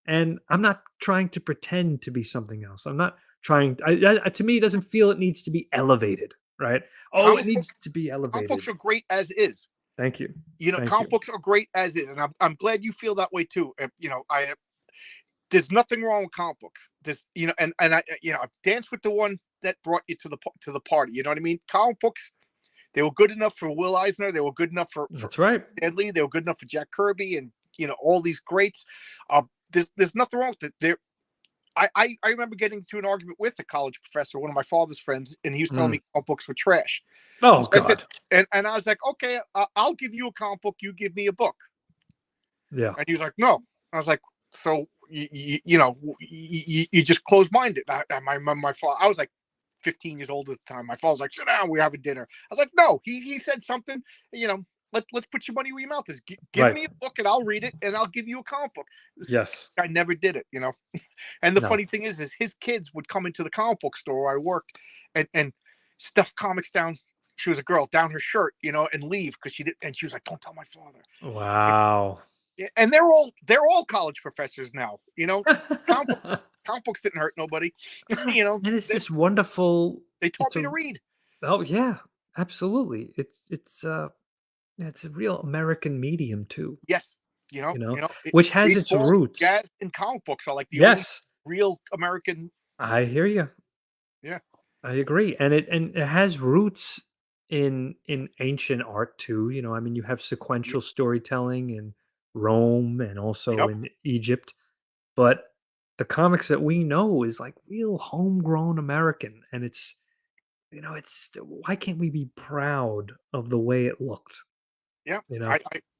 And I'm not trying to pretend to be something else. I'm not trying, to me, it doesn't feel it needs to be elevated, right? Oh, it Comic needs books, to be comic books elevated. are great as is. Thank you. Thank Comic you. books are great as is, and I'm glad you feel that way too. I there's nothing wrong with comic books. And I I've danced with the one that brought you to the party. You know what I mean? Comic books, they were good enough for Will Eisner. They were good enough That's for right. Stan Lee. They were good enough for Jack Kirby, and all these greats. There's nothing wrong with it. I remember getting into an argument with a college professor, one of my father's friends, and he was telling Mm. me comic books were trash. Oh, So I said, God. and I was like, okay, I'll give you a comic book, you give me a book. Yeah. And he was like, no. I was like, so you just close minded. My father, I was like 15 years old at the time. My father's like, sit down, we're having dinner. I was like, no. He said something. You know, let's put your money where your mouth is. Give Right. me a book and I'll read it and I'll give you a comic book. This Yes. guy never did it. And the No. funny thing is his kids would come into the comic book store where I worked and stuff comics down. She was a girl, down her shirt, and leave because she did. And she was like, "Don't tell my father." Wow. Yeah, and they're all college professors now. Comic books, comic books didn't hurt nobody. And it's they, this wonderful, they taught it's me a, to read. oh, yeah, absolutely. Yeah, it's a real American medium too, Yes, which has its baseball, roots. jazz, and comic books are like the only Yes, real American. I hear you. Yeah, I agree. And it has roots in ancient art too. I mean, you have yep, sequential storytelling in Rome and also yep, in Egypt, but the comics that we know is like real homegrown American, and it's why can't we be proud of the way it looked? yeah. You know?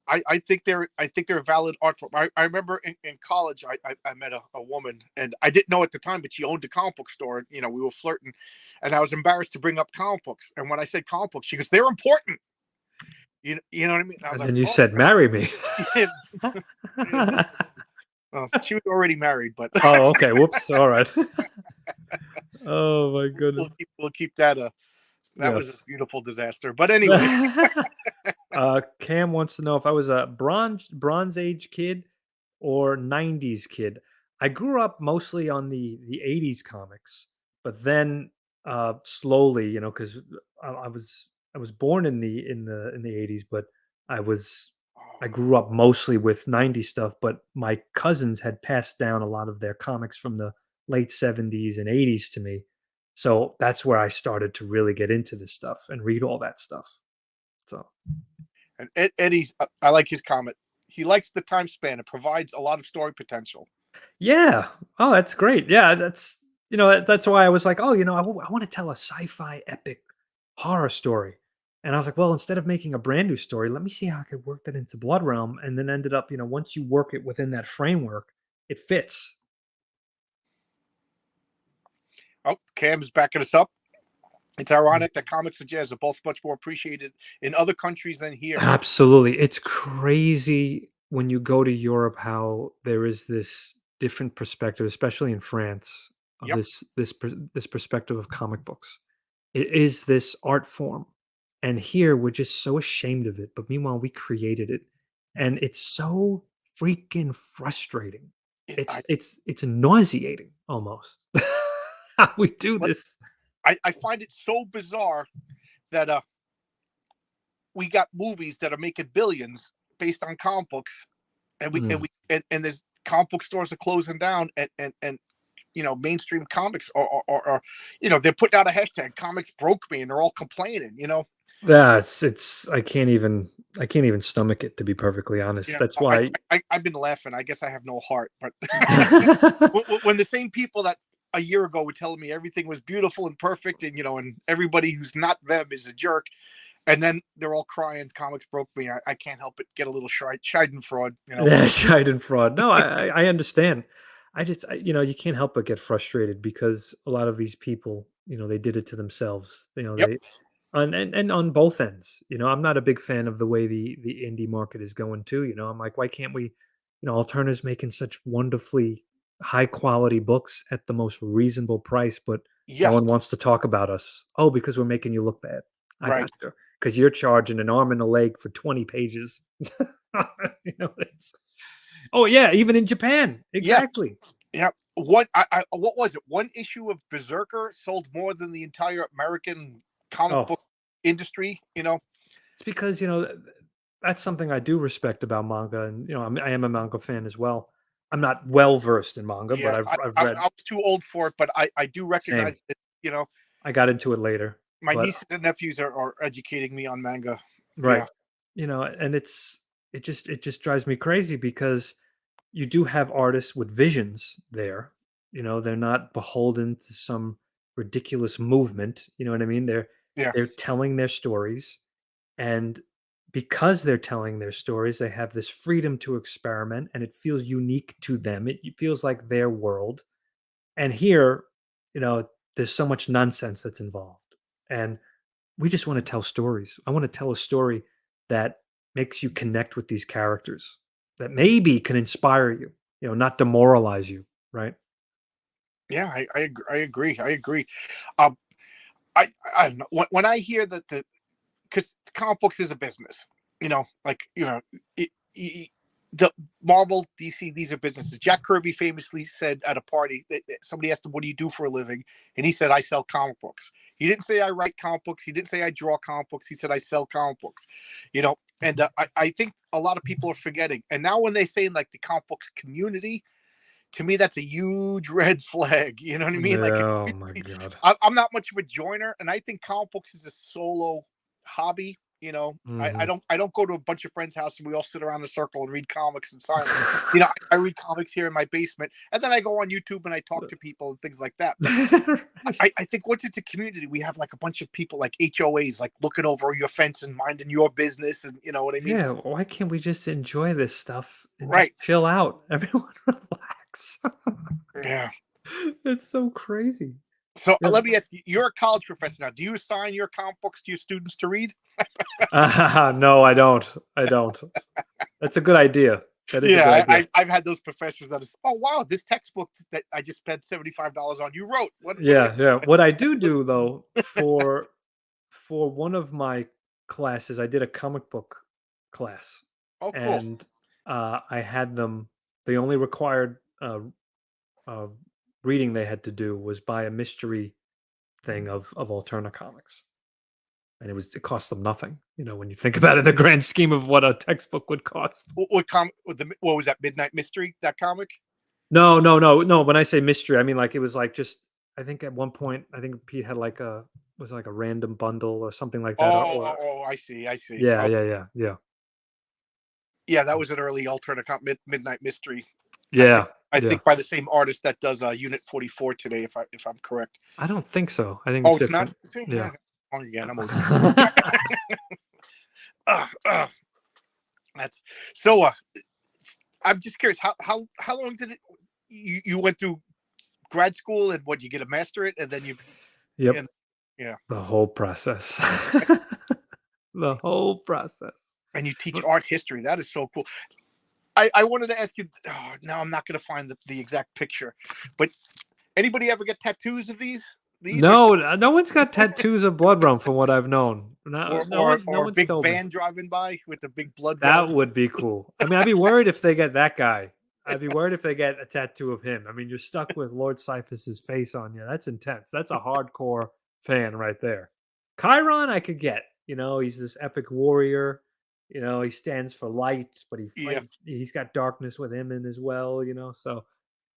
I think they're a valid art form. I remember in college I met a woman and I didn't know at the time, but she owned a comic book store. We were flirting, and I was embarrassed to bring up comic books. And when I said comic books, she goes, "They're important." You know what I mean? And I was And like, then you "Oh, said, "Marry me." yeah." She was already married, but Oh, okay. Whoops. All right. Oh my we'll goodness. keep that. That was a Yes. beautiful disaster. But anyway, Cam wants to know if I was a Bronze Age kid or '90s kid. I grew up mostly on the '80s comics, but then slowly, because I was born in the '80s, but I was I grew up mostly with '90s stuff. But my cousins had passed down a lot of their comics from the late '70s and '80s to me, so that's where I started to really get into this stuff and read all that stuff. So and Eddie's. I like his comment. He likes the time span. It provides a lot of story potential. yeah. Oh, that's great. Yeah, that's why I was like, oh, I want to tell a sci-fi epic horror story. And I was like, well, instead of making a brand new story, let me see how I could work that into Blood Realm. And then ended up, once you work it within that framework, it fits. Oh, Cam's backing us up. It's ironic that comics and jazz are both much more appreciated in other countries than here. Absolutely. It's crazy when you go to Europe how there is this different perspective, especially in France, of Yep. this perspective of comic books. It is this art form. And here we're just so ashamed of it, but meanwhile we created it. And it's so freaking frustrating. It, It's nauseating almost. How we do like, this. I find it so bizarre that we got movies that are making billions based on comic books, and we and Mm. we and there's comic book stores are closing down, and mainstream comics are they're putting out a hashtag comics broke me, and they're all complaining. Yeah, it's I can't even stomach it, to be perfectly honest. Yeah, That's why. I've been laughing. I guess I have no heart, but when the same people that a year ago were telling me everything was beautiful and perfect, and everybody who's not them is a jerk, and then they're all crying, comics broke me. I can't help but get a little Schadenfreude. Yeah, Schneid fraud. No, I understand. You can't help but get frustrated because a lot of these people, they did it to themselves. Yep. And on both ends, I'm not a big fan of the way the indie market is going too. I'm like, why can't we, Alterna's making such wonderfully high quality books at the most reasonable price, but no Yeah, one wants to talk about us. Oh, because we're making you look bad. I right, got you. Because you're charging an arm and a leg for 20 pages. It's, oh yeah, even in Japan. yeah, Exactly. yeah. What was it? One issue of Berserker sold more than the entire American comic Oh, book industry. it's because, that's something I do respect about manga, and I am a manga fan as well. I'm not well versed in manga, but Yeah, I've I read. was too old for it, but I do recognize Same. it. You know, I got into it later, my but nieces and nephews are educating me on manga. right, Yeah, and it just drives me crazy because you do have artists with visions there. They're not beholden to some ridiculous movement. You know what I mean? They're yeah, they're telling their stories, and because they're telling their stories, they have this freedom to experiment, and it feels unique to them. It feels like their world. And here, you know, there's so much nonsense that's involved. And we just want to tell stories. I want to tell a story that makes you connect with these characters, that maybe can inspire you, not demoralize you, right? yeah. I agree. I agree. Um, I don't know when I hear that because comic books is a business. It, the Marvel, DC, these are businesses. Jack Kirby famously said at a party that somebody asked him, "What do you do for a living?" And he said, "I sell comic books." He didn't say I write comic books. He didn't say I draw comic books. He said I sell comic books. And I think a lot of people are forgetting. And now when they say like the comic books community, to me that's a huge red flag. You know what I mean? Like Oh my God. I'm not much of a joiner, and I think comic books is a solo hobby. Hmm. I don't go to a bunch of friends' house and we all sit around in a circle and read comics in silence. I read comics here in my basement, and then I go on YouTube and I talk to people and things like that. But I think once it's a community, we have like a bunch of people like HOAs, like looking over your fence and minding your business, and you know what I mean? Yeah, why can't we just enjoy this stuff and just Right? chill out? Everyone relax. Yeah. It's so crazy. So Yeah. let me ask you: you're a college professor now. Do you assign your comic books to your students to read? No, I don't. I don't. That's a good idea. That is a good Yeah, idea. I've had those professors that is, oh wow, this textbook that I just spent $75 on, you wrote. What? Yeah, yeah. What I do though, for one of my classes, I did a comic book class, Oh, cool. and I had them. The only required uh, reading they had to do was buy a mystery thing of Alterna comics, and it cost them nothing. When you think about it, in the grand scheme of what a textbook would cost. What was that? Midnight Mystery? That comic? No, no, no, no. When I say mystery, I mean like it was like just. I think at one point, I think Pete had like a random bundle or something like that, I see, I see. yeah, Oh, yeah, yeah, yeah, yeah, that was an early alternate Midnight Mystery. I think yeah, I yeah. think by the same artist that does Unit 44 today, if I'm correct. I don't think so. I think it's Oh, it's not. different. See, Yeah. wrong again. I'm OCD. Uh, uh, that's so. I'm just curious. How long did it? You went through grad school and what you get a masterate and then you Yep. and yeah The whole process. The whole process. and you teach But art history. That is so cool. I wanted to ask you. Oh, now I'm not going to find the exact picture, but anybody ever get tattoos of these no, no one's got tattoos of Blood Run from what I've known. No, or no or one's no or a one's big told me. van driving by with a big blood That realm? would be cool. I mean, I'd be worried if they get that guy. I'd be worried if they get a tattoo of him. I mean, you're stuck with Lord Cyphus's face on you. That's intense. That's a hardcore fan right there. Chiron, I could get. He's this epic warrior. He stands for light, but he Yeah, fight. He's got darkness with him in as well. So,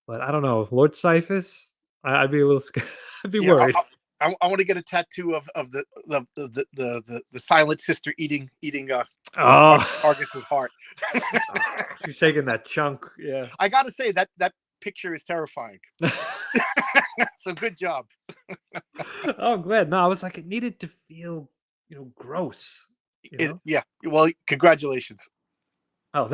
but I don't know. Lord Cyphus, I'd be a little scared. I'd be yeah. worried. I want to get a tattoo of the silent sister eating Oh, Argus's heart. she's shaking that chunk. Yeah. I got to say that picture is terrifying. So good job. Oh, I'm glad. No, I was like, it needed to feel, gross. Yeah. Well, congratulations. Oh,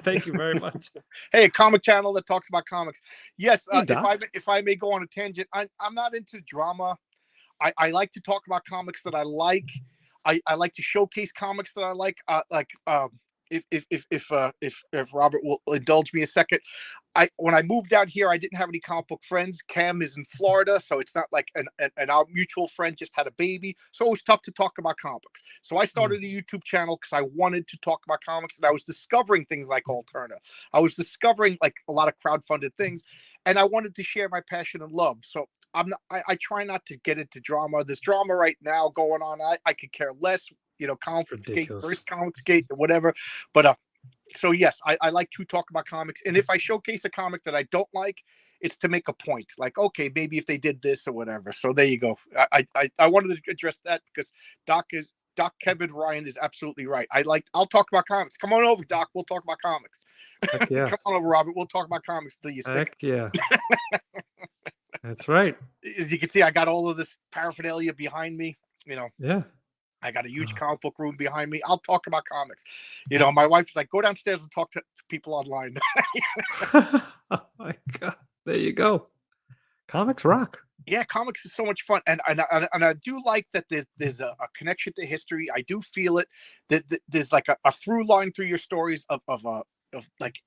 thank you very much. Hey, a comic channel that talks about comics. Yes. Hey, If Doc. I may go on a tangent, I'm not into drama. I like to talk about comics that I like. I like to showcase comics that I like. If Robert will indulge me a second, when I moved out here, I didn't have any comic book friends. Cam is in Florida, so it's not like an our mutual friend just had a baby, so it was tough to talk about comics. So I started a YouTube channel because I wanted to talk about comics, and I was discovering things like Alterna. I was discovering like a lot of crowdfunded things, and I wanted to share my passion and love. So I try not to get into drama. There's drama right now going on. I could care less. It's Comic Gate ridiculous. versus Comics Gate, whatever. But so yes, I like to talk about comics, and if I showcase a comic that I don't like, it's to make a point. Like, okay, maybe if they did this or whatever. So there you go. I wanted to address that because Doc Kevin Ryan is absolutely right. I'll talk about comics. Come on over, Doc. We'll talk about comics. Heck yeah. Come on over, Robert. We'll talk about comics till you're sick. Heck yeah. That's right. As you can see, I got all of this paraphernalia behind me. Yeah. I got a huge comic book room behind me. I'll talk about comics. My wife's like, go downstairs and talk to people online. Oh my God. There you go. Comics rock. Yeah, comics is so much fun, and I do like that there's a connection to history. I do feel it that there's like a through line through your stories of like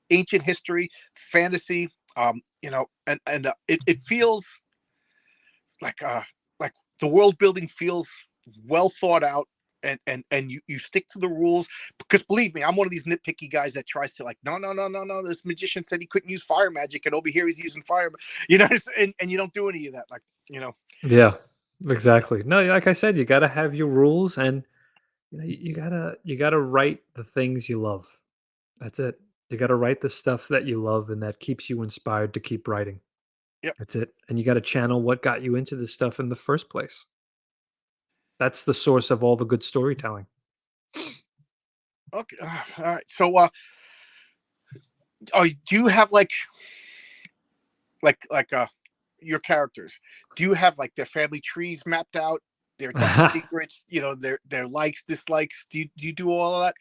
ancient history, fantasy. And it feels like the world building feels well thought out, and you stick to the rules, because believe me, I'm one of these nitpicky guys that tries to like, no, this magician said he couldn't use fire magic, and over here he's using fire, and you don't do any of that, Yeah, exactly. No, like I said, you got to have your rules, and you gotta write the things you love. That's it. You got to write the stuff that you love and that keeps you inspired to keep writing. Yep. That's it. And you got to channel what got you into this stuff in the first place. That's the source of all the good storytelling. Okay. All right. So do you have your characters, do you have like their family trees mapped out, their dark secrets, their likes, dislikes? Do you do all of that?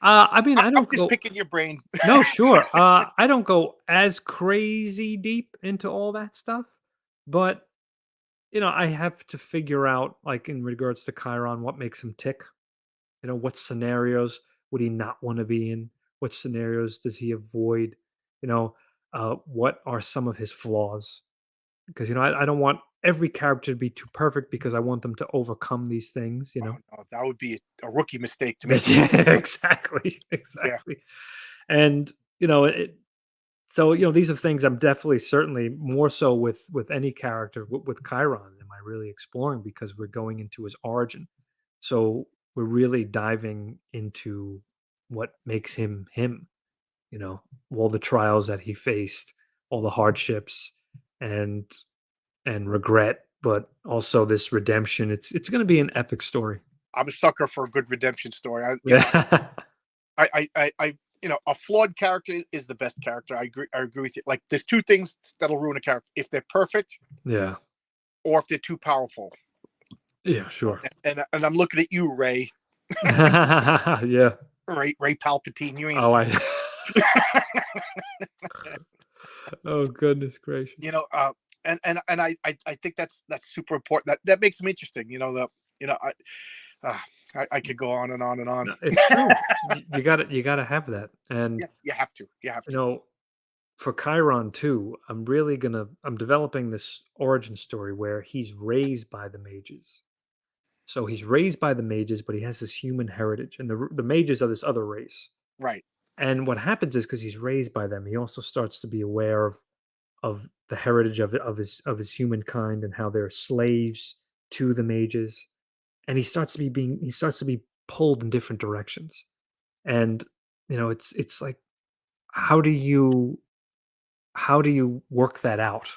I mean, I I'm don't just go. picking your brain. No, sure. I don't go as crazy deep into all that stuff, but I have to figure out, like in regards to Chiron, what makes him tick. What scenarios would he not want to be in? What scenarios does he avoid? What are some of his flaws? Because I don't want every character to be too perfect because I want them to overcome these things. Oh no, that would be a rookie mistake to make. Yeah, exactly, Yeah. exactly. And so these are things I'm definitely, certainly more so with any character. With Chiron, am I really exploring, because we're going into his origin, so we're really diving into what makes him him. All the trials that he faced, all the hardships, and regret, but also this redemption. It's going to be an epic story. I'm a sucker for a good redemption story. Yeah. A flawed character is the best character. I agree with you. Like, there's two things that'll ruin a character: if they're perfect, Yeah. or if they're too powerful. Yeah, sure. And I'm looking at you, Ray. Yeah. Ray Palpatine. You ain't. Oh, oh, goodness gracious. And I think that's super important. That makes them interesting. I could go on and on and on. No, it's true. You gotta have that. And Yes, you have to. You have to. for Chiron too, I'm developing this origin story where he's raised by the mages. So he's raised by the mages, but he has this human heritage, and the mages are this other race. Right. And what happens is, because he's raised by them, he also starts to be aware of the heritage of his humankind, and how they're slaves to the mages. And he starts to be pulled in different directions. And it's like, how do you work that out?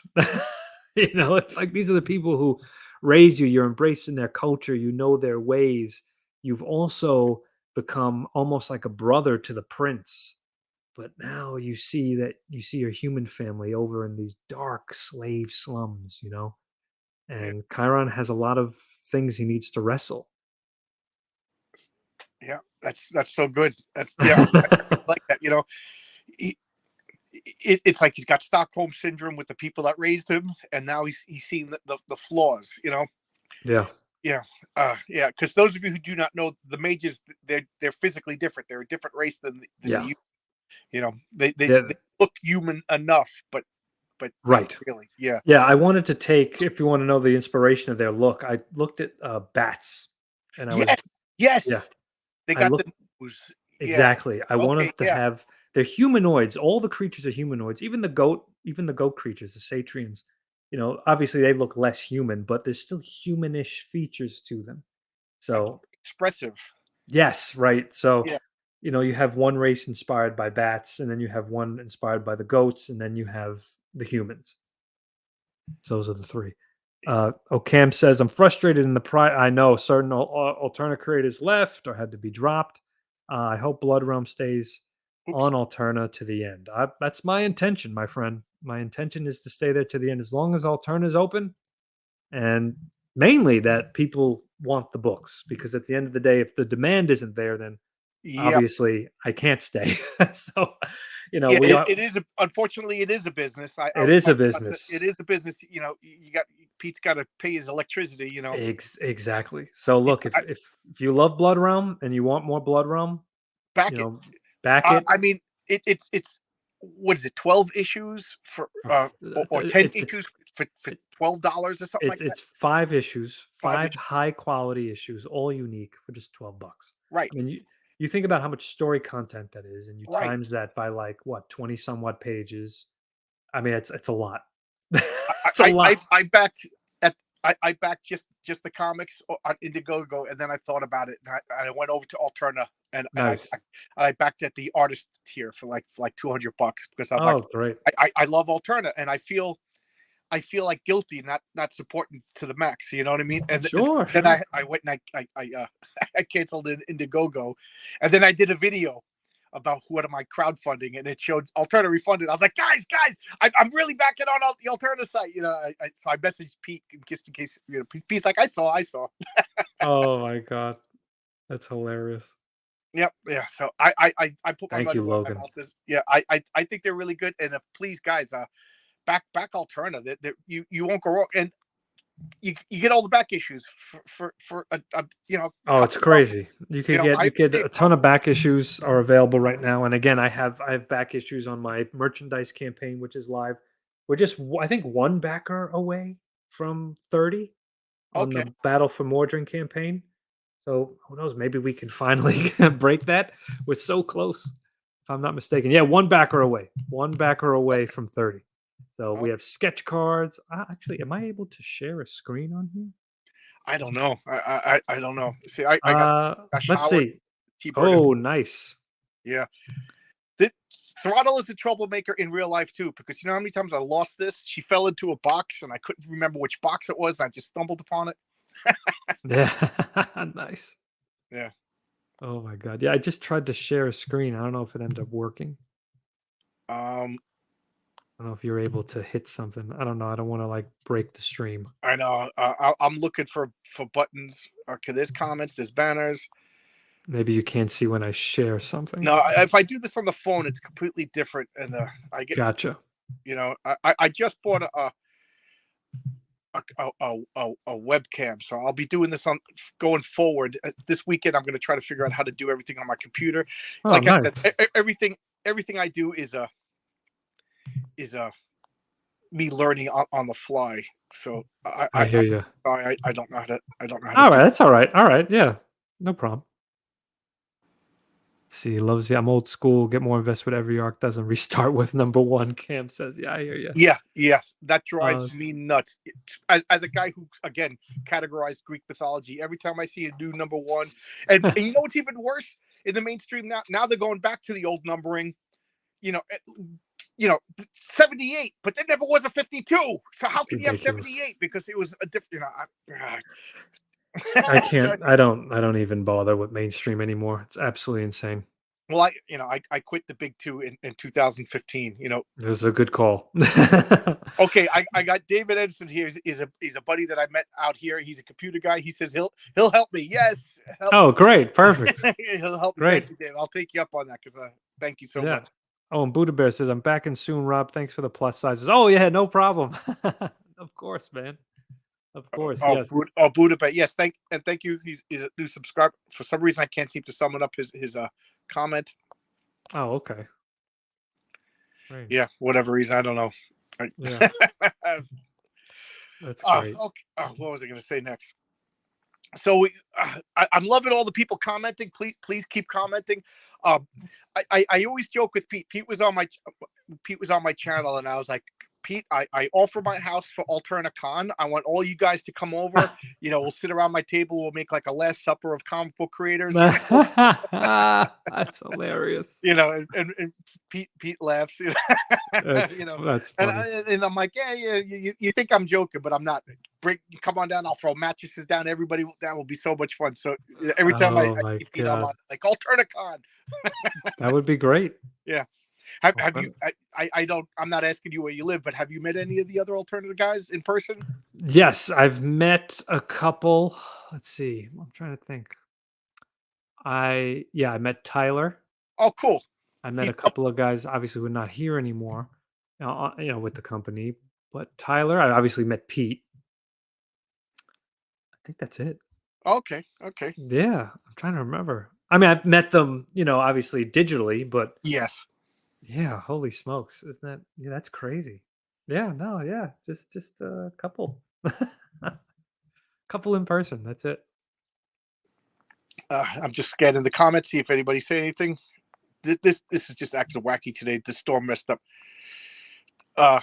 It's like, these are the people who raise you, you're embracing their culture, their ways. You've also become almost like a brother to the prince, but now you see your human family over in these dark slave slums. Yeah. And Chiron has a lot of things he needs to wrestle. Yeah. That's so good. That's yeah. I like that. He, it's like he's got Stockholm syndrome with the people that raised him, and now he's seeing the flaws. Yeah. Yeah, yeah. Because those of you who do not know, the mages, they're physically different. They're a different race than Yeah. the you know they Yeah. look human enough, but not Right. really. Yeah. Yeah. I wanted to take, if you want to know the inspiration of their look, I looked at bats, and I was, Yes. Yes. yeah, They I got the looked nose. Yeah. exactly. I Okay. wanted to Yeah. have, they're humanoids. All the creatures are humanoids. Even the goat creatures, the satrians. Obviously they look less human, but there's still humanish features to them. So Expressive. yes, right. So, Yeah. you have one race inspired by bats, and then you have one inspired by the goats, and then you have the humans. So those are the three. Cam says, I'm frustrated in the I know certain Alterna creators left or had to be dropped. I hope Blood Realm stays Oops. on Alterna to the end. That's my intention, my friend. My intention is to stay there to the end as long as Alterna is open, and mainly that people want the books, because at the end of the day, if the demand isn't there, then Yeah. obviously I can't stay. So, Yeah. we are. It is. Unfortunately, it is a business. I It was is a talking about this. It business. is a business. You got Pete's got to pay his electricity. Exactly. So look, I, if you love Blood Realm and you want more Blood Realm, back you it. know, back it. I mean, it's what is it? 12 issues for For f- or ten It's issues for it, $12 or something like that. it's 5 issues, Five five issues. high quality issues, all unique for just $12. Right. I mean, you think about how much story content that is, and you Right. times that by like what 20 somewhat pages. I mean, it's a lot. I It's a lot. I backed at I backed just the comics on Indiegogo, and then I thought about it, and I went over to Alterna, and Nice. I backed at the artist tier for like $200 because I'm like Oh, great. I love Alterna, and I feel like guilty not supporting to the max. You know what I mean? And Sure, then sure. I went and I canceled Indiegogo, and then I did a video about what am I crowdfunding, and it showed Alterna refunded. I was like, guys, I'm really backing on the Alterna site. So I messaged Pete just in case. Pete's like, I saw. Oh my god, that's hilarious. Yep, yeah. So I put my Thank money you, where my Logan. mouth is. Yeah, I think they're really good, and if please, guys, back Alterna. That you won't go wrong, and you get all the back issues for a Oh, it's couple of bucks. crazy. You I get appreciate a ton of back issues are available right now. And again, I have back issues on my merchandise campaign, which is live. We're just I think one backer away from 30 on the okay. Battle for Mordrin campaign. So who knows? Maybe we can finally break that. We're so close, if I'm not mistaken. Yeah, one backer away. One backer away from 30. So Oh, we have sketch cards. Actually, am I able to share a screen on here? I don't know. I don't know. See, I got Josh Let's Howard, see. T-Bird, and Oh, nice. yeah. The, Throttle is a troublemaker in real life too, because you know how many times I lost this? She fell into a box and I couldn't remember which box it was. I just stumbled upon it. Yeah, nice. Yeah. Oh my god. Yeah, I just tried to share a screen. I don't know if it ended up working. Um, I don't know if you're able to hit something. I don't know. I don't want to like break the stream. I know. I'm looking for buttons. Okay, there's comments, there's banners. Maybe you can't see when I share something. No, if I do this on the phone, it's completely different, and I get. Gotcha. I just bought a webcam, so I'll be doing this on going forward. This weekend, I'm going to try to figure out how to do everything on my computer. Oh, Like I nice. said, everything I do is me learning on the fly. So I hear you. I don't know how to All do. right, that's all right. All right, yeah, no problem. See, loves the I'm old school. Get more invested with every arc. Doesn't restart with number one. Cam says, "Yeah, I hear you." Yeah, yes, that Uh, drives me nuts. As a guy who again categorized Greek mythology, every time I see a new number one, and you know what's even worse in the mainstream now? Now they're going back to the old numbering. You know, 78, but there never was a 52. So how it's can you have ridiculous. 78? Because it was a different. I So, can't. I don't. I don't even bother with mainstream anymore. It's absolutely insane. well, I quit the big two in 2015. It was a good call. Okay, I got David Edson here. He's a buddy that I met out here. He's a computer guy. He says he'll help me. Yes, help. Oh, great. Perfect. He'll help me. Thank Great. you, Dave. I'll take you up on that because thank you so Yeah. much. Oh, and Buddha Bear says, I'm back in soon, Rob. Thanks for the plus sizes. Oh, yeah, no problem. Of course, man. Of course, Oh, yes. Buddha Bay. Yes, thank you. He's a new subscriber. For some reason, I can't seem to summon up his comment. Oh, okay. Yeah, Strange. whatever reason, I don't know. Yeah, that's great. Okay. What was I going to say next? So I'm loving all the people commenting. Please keep commenting. Um, I always joke with Pete. Pete was on my channel, and I was like, Pete, I offer my house for Alterna-Con. I want all you guys to come over. We'll sit around my table. We'll make like a last supper of comic book creators. That's hilarious. And Pete laughs. That's And funny. I'm like, yeah, you think I'm joking, but I'm not. Come on down. I'll throw mattresses down. Everybody, that will be so much fun. So every time I Oh my see Pete, I'm god, on like Alterna-Con. that would be great. Yeah. Have you? Altern- I don't. I'm not asking you where you live, but have you met any of the other alternative guys in person? Yes, I've met a couple. Let's see. I'm trying to think. I met Tyler. Oh, cool. I met He's a couple of guys, obviously, who are not here anymore, with the company. But Tyler, I obviously met Pete. I think that's it. okay. Okay. Yeah, I'm trying to remember. I mean, I've met them, obviously digitally, but Yes. yeah, holy smokes, isn't that? Yeah, that's crazy. Yeah, no, yeah, just a couple, couple in person. That's it. I'm just scanning the comments, see if anybody say anything. This is just acting wacky today. The storm messed up. Uh,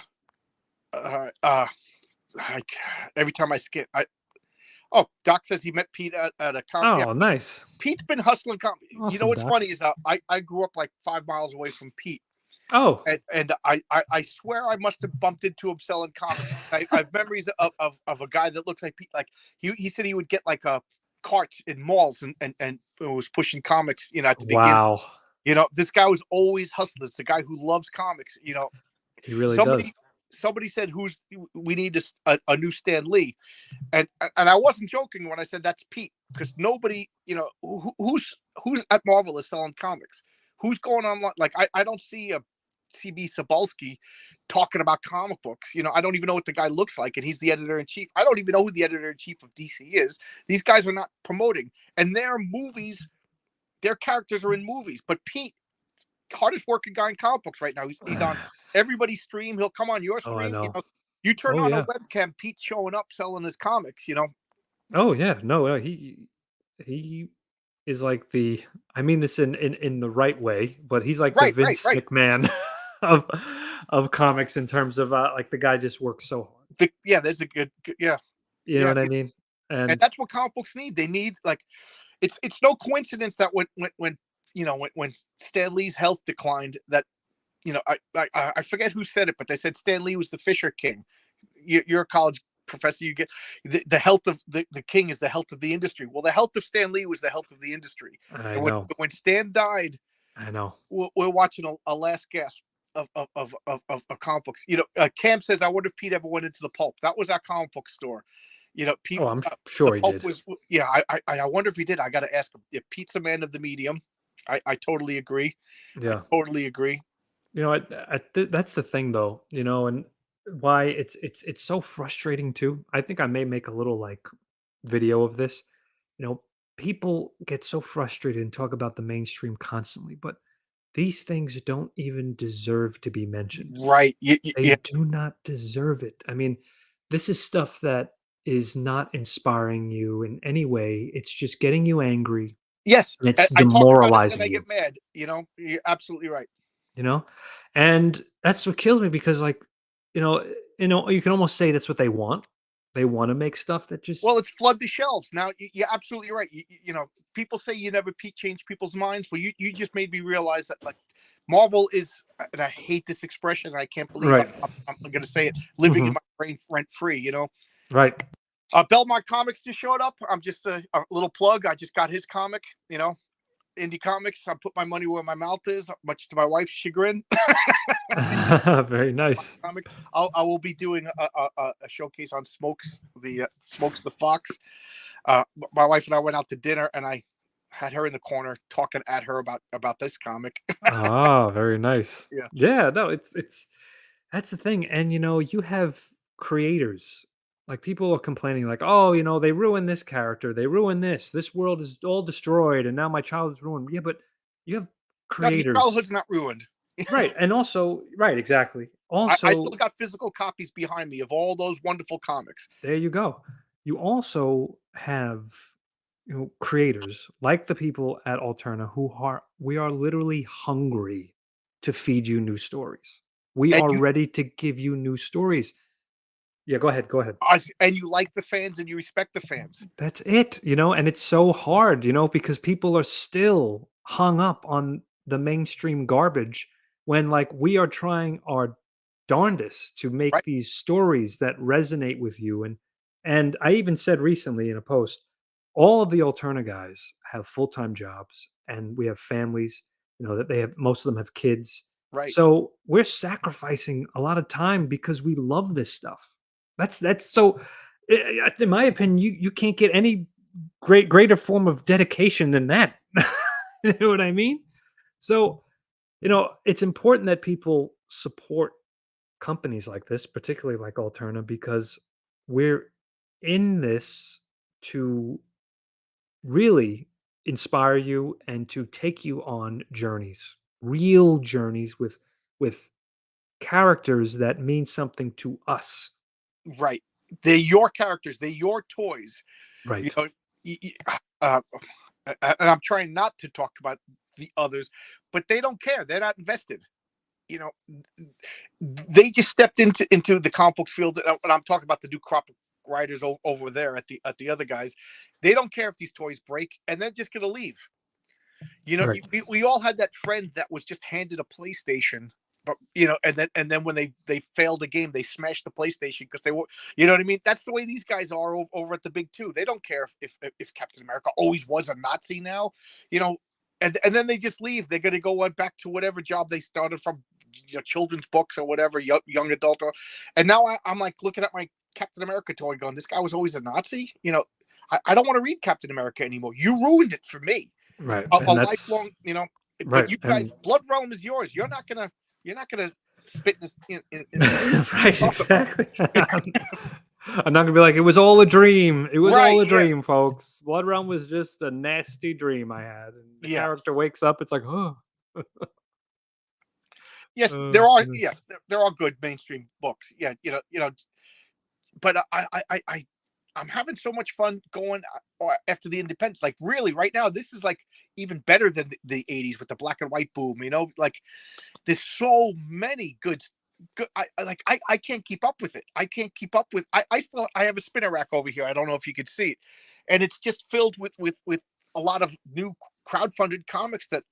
uh, uh, I, every time I scan, oh, Doc says he met Pete at a comp. Yeah, Oh, nice, Pete's been hustling comp. awesome, What's Doc. funny is I grew up like 5 miles away from Pete, Oh, and I swear I must have bumped into him selling comics. I have memories of a guy that looks like Pete. Like he said he would get like a carts in malls and was pushing comics. At the beginning. wow, This guy was always hustling. It's a guy who loves comics. he really does. Somebody said we need a new Stan Lee, and I wasn't joking when I said that's Pete, because nobody, who's at Marvel is selling comics. Who's going on, like I don't see a CB Sabalski talking about comic books. I don't even know what the guy looks like, and he's the editor in chief. I don't even know who the editor in chief of DC is. These guys are not promoting, and their characters are in movies. But Pete, hardest working guy in comic books right now. He's on everybody's stream. He'll come on your Oh, I stream. know. You turn Oh on a yeah. webcam, Pete's showing up selling his comics. Oh yeah. No, he is like the. I mean this in the right way, but he's like the Right, right, Vince right. McMahon of of comics in terms of like the guy just works so hard. Yeah, there's a good yeah, You know yeah. what I mean? And And that's what comic books need. They need, like, it's no coincidence that when Stan Lee's health declined, that I forget who said it, but they said Stan Lee was the Fisher King. You're a college professor. You get the health of the king is the health of the industry. Well, the health of Stan Lee was the health of the industry. I And when know, when Stan died, I know. we're watching a last gasp of comic books. Cam says, I wonder if Pete ever went into the pulp. That was our comic book store. Pete, Oh, I'm the sure he pulp did. was, yeah. I wonder if he did. I got to ask him. If Pete's a man of the medium, I totally agree. I Yeah. totally agree. That's the thing, though. And why it's so frustrating too. I think I may make a little like video of this. You know, people get so frustrated and talk about the mainstream constantly, but these things don't even deserve to be mentioned. Right. They Yeah. do not deserve it. I mean, this is stuff that is not inspiring you in any way. It's just getting you angry Yes. and I, it's I talk about it, then demoralizing I you, get mad. You're absolutely right. you know? And that's what kills me because you know, you can almost say that's what they want. They want to make stuff that just Well, it's flood the shelves now. You're absolutely right. People say you never change people's minds. Well, you just made me realize that, like, Marvel is, and I hate this expression. And I can't believe right. I'm going to say it. Living in Mhm. my brain rent free. Right. Belmont Comics just showed up. I'm just a little plug. I just got his comic. Indie Comics. I put my money where my mouth is, much to my wife's chagrin. Very nice. Comic. I will be doing a showcase on Smokes the Fox. My wife and I went out to dinner, and I had her in the corner talking at her about this comic. Ah, very nice. Yeah. Yeah, no, it's that's the thing. And you have creators like people are complaining, like, oh, they ruined this character, they ruined this world is all destroyed, and now my child is ruined. Yeah, but you have No, your creators, childhood's not ruined. right? And also, right, exactly. I still Also, got physical copies behind me of all those wonderful comics. there you go. You also have creators like the people at Alterna who are we are literally hungry to feed you new stories. We And are ready to give you new stories. Yeah, go ahead. Go ahead. you like the fans and you respect the fans. That's it, and it's so hard, because people are still hung up on the mainstream garbage when like we are trying our darndest to make Right, these stories that resonate with you. And I even said recently in a post, all of the Alterna guys have full-time jobs and we have families, that they have most of them have kids. right. So we're sacrificing a lot of time because we love this stuff. That's so in my opinion, you can't get any greater form of dedication than that. You know what I mean? So, it's important that people support companies like this, particularly like Alterna, because we're in this to really inspire you and to take you on journeys, real journeys with characters that mean something to us. Right. They're your characters. They're your toys. You Right. know, uh, and I'm trying not to talk about the others, but they don't care. They're not invested. You know, they just stepped into the comic books field, and I'm talking about the new crop of writers over there at the other guys. They don't care if these toys break, and they're just gonna leave. Right. We all had that friend that was just handed a PlayStation, but and then when they failed a game, they smashed the PlayStation because they were, what I mean. That's the way these guys are over at the big two. They don't care if Captain America always was a Nazi now, you know, and then they just leave. They're gonna go back to whatever job they started from, children's books or whatever, young adult, and now I'm like looking at my Captain America toy, going, this guy was always a Nazi, I don't want to read Captain America anymore. You ruined it for me. Right. A And that's lifelong, but right. you guys, And Blood Realm is yours. You're not gonna spit this in right, talk about exactly. I'm not gonna be like, it was all a dream. It was right. all a Yeah, dream, folks. Blood Realm was just a nasty dream I had. And the yeah. character wakes up, it's like, oh, Yes, oh there are. goodness. Yes, there are good mainstream books. Yeah, but I'm having so much fun going after the independents. Like, really, right now, this is like even better than the '80s with the black and white boom. Like, there's so many good. I can't keep up with it. I can't keep up with. I have a spinner rack over here. I don't know if you can see it, and it's just filled with a lot of new crowdfunded comics that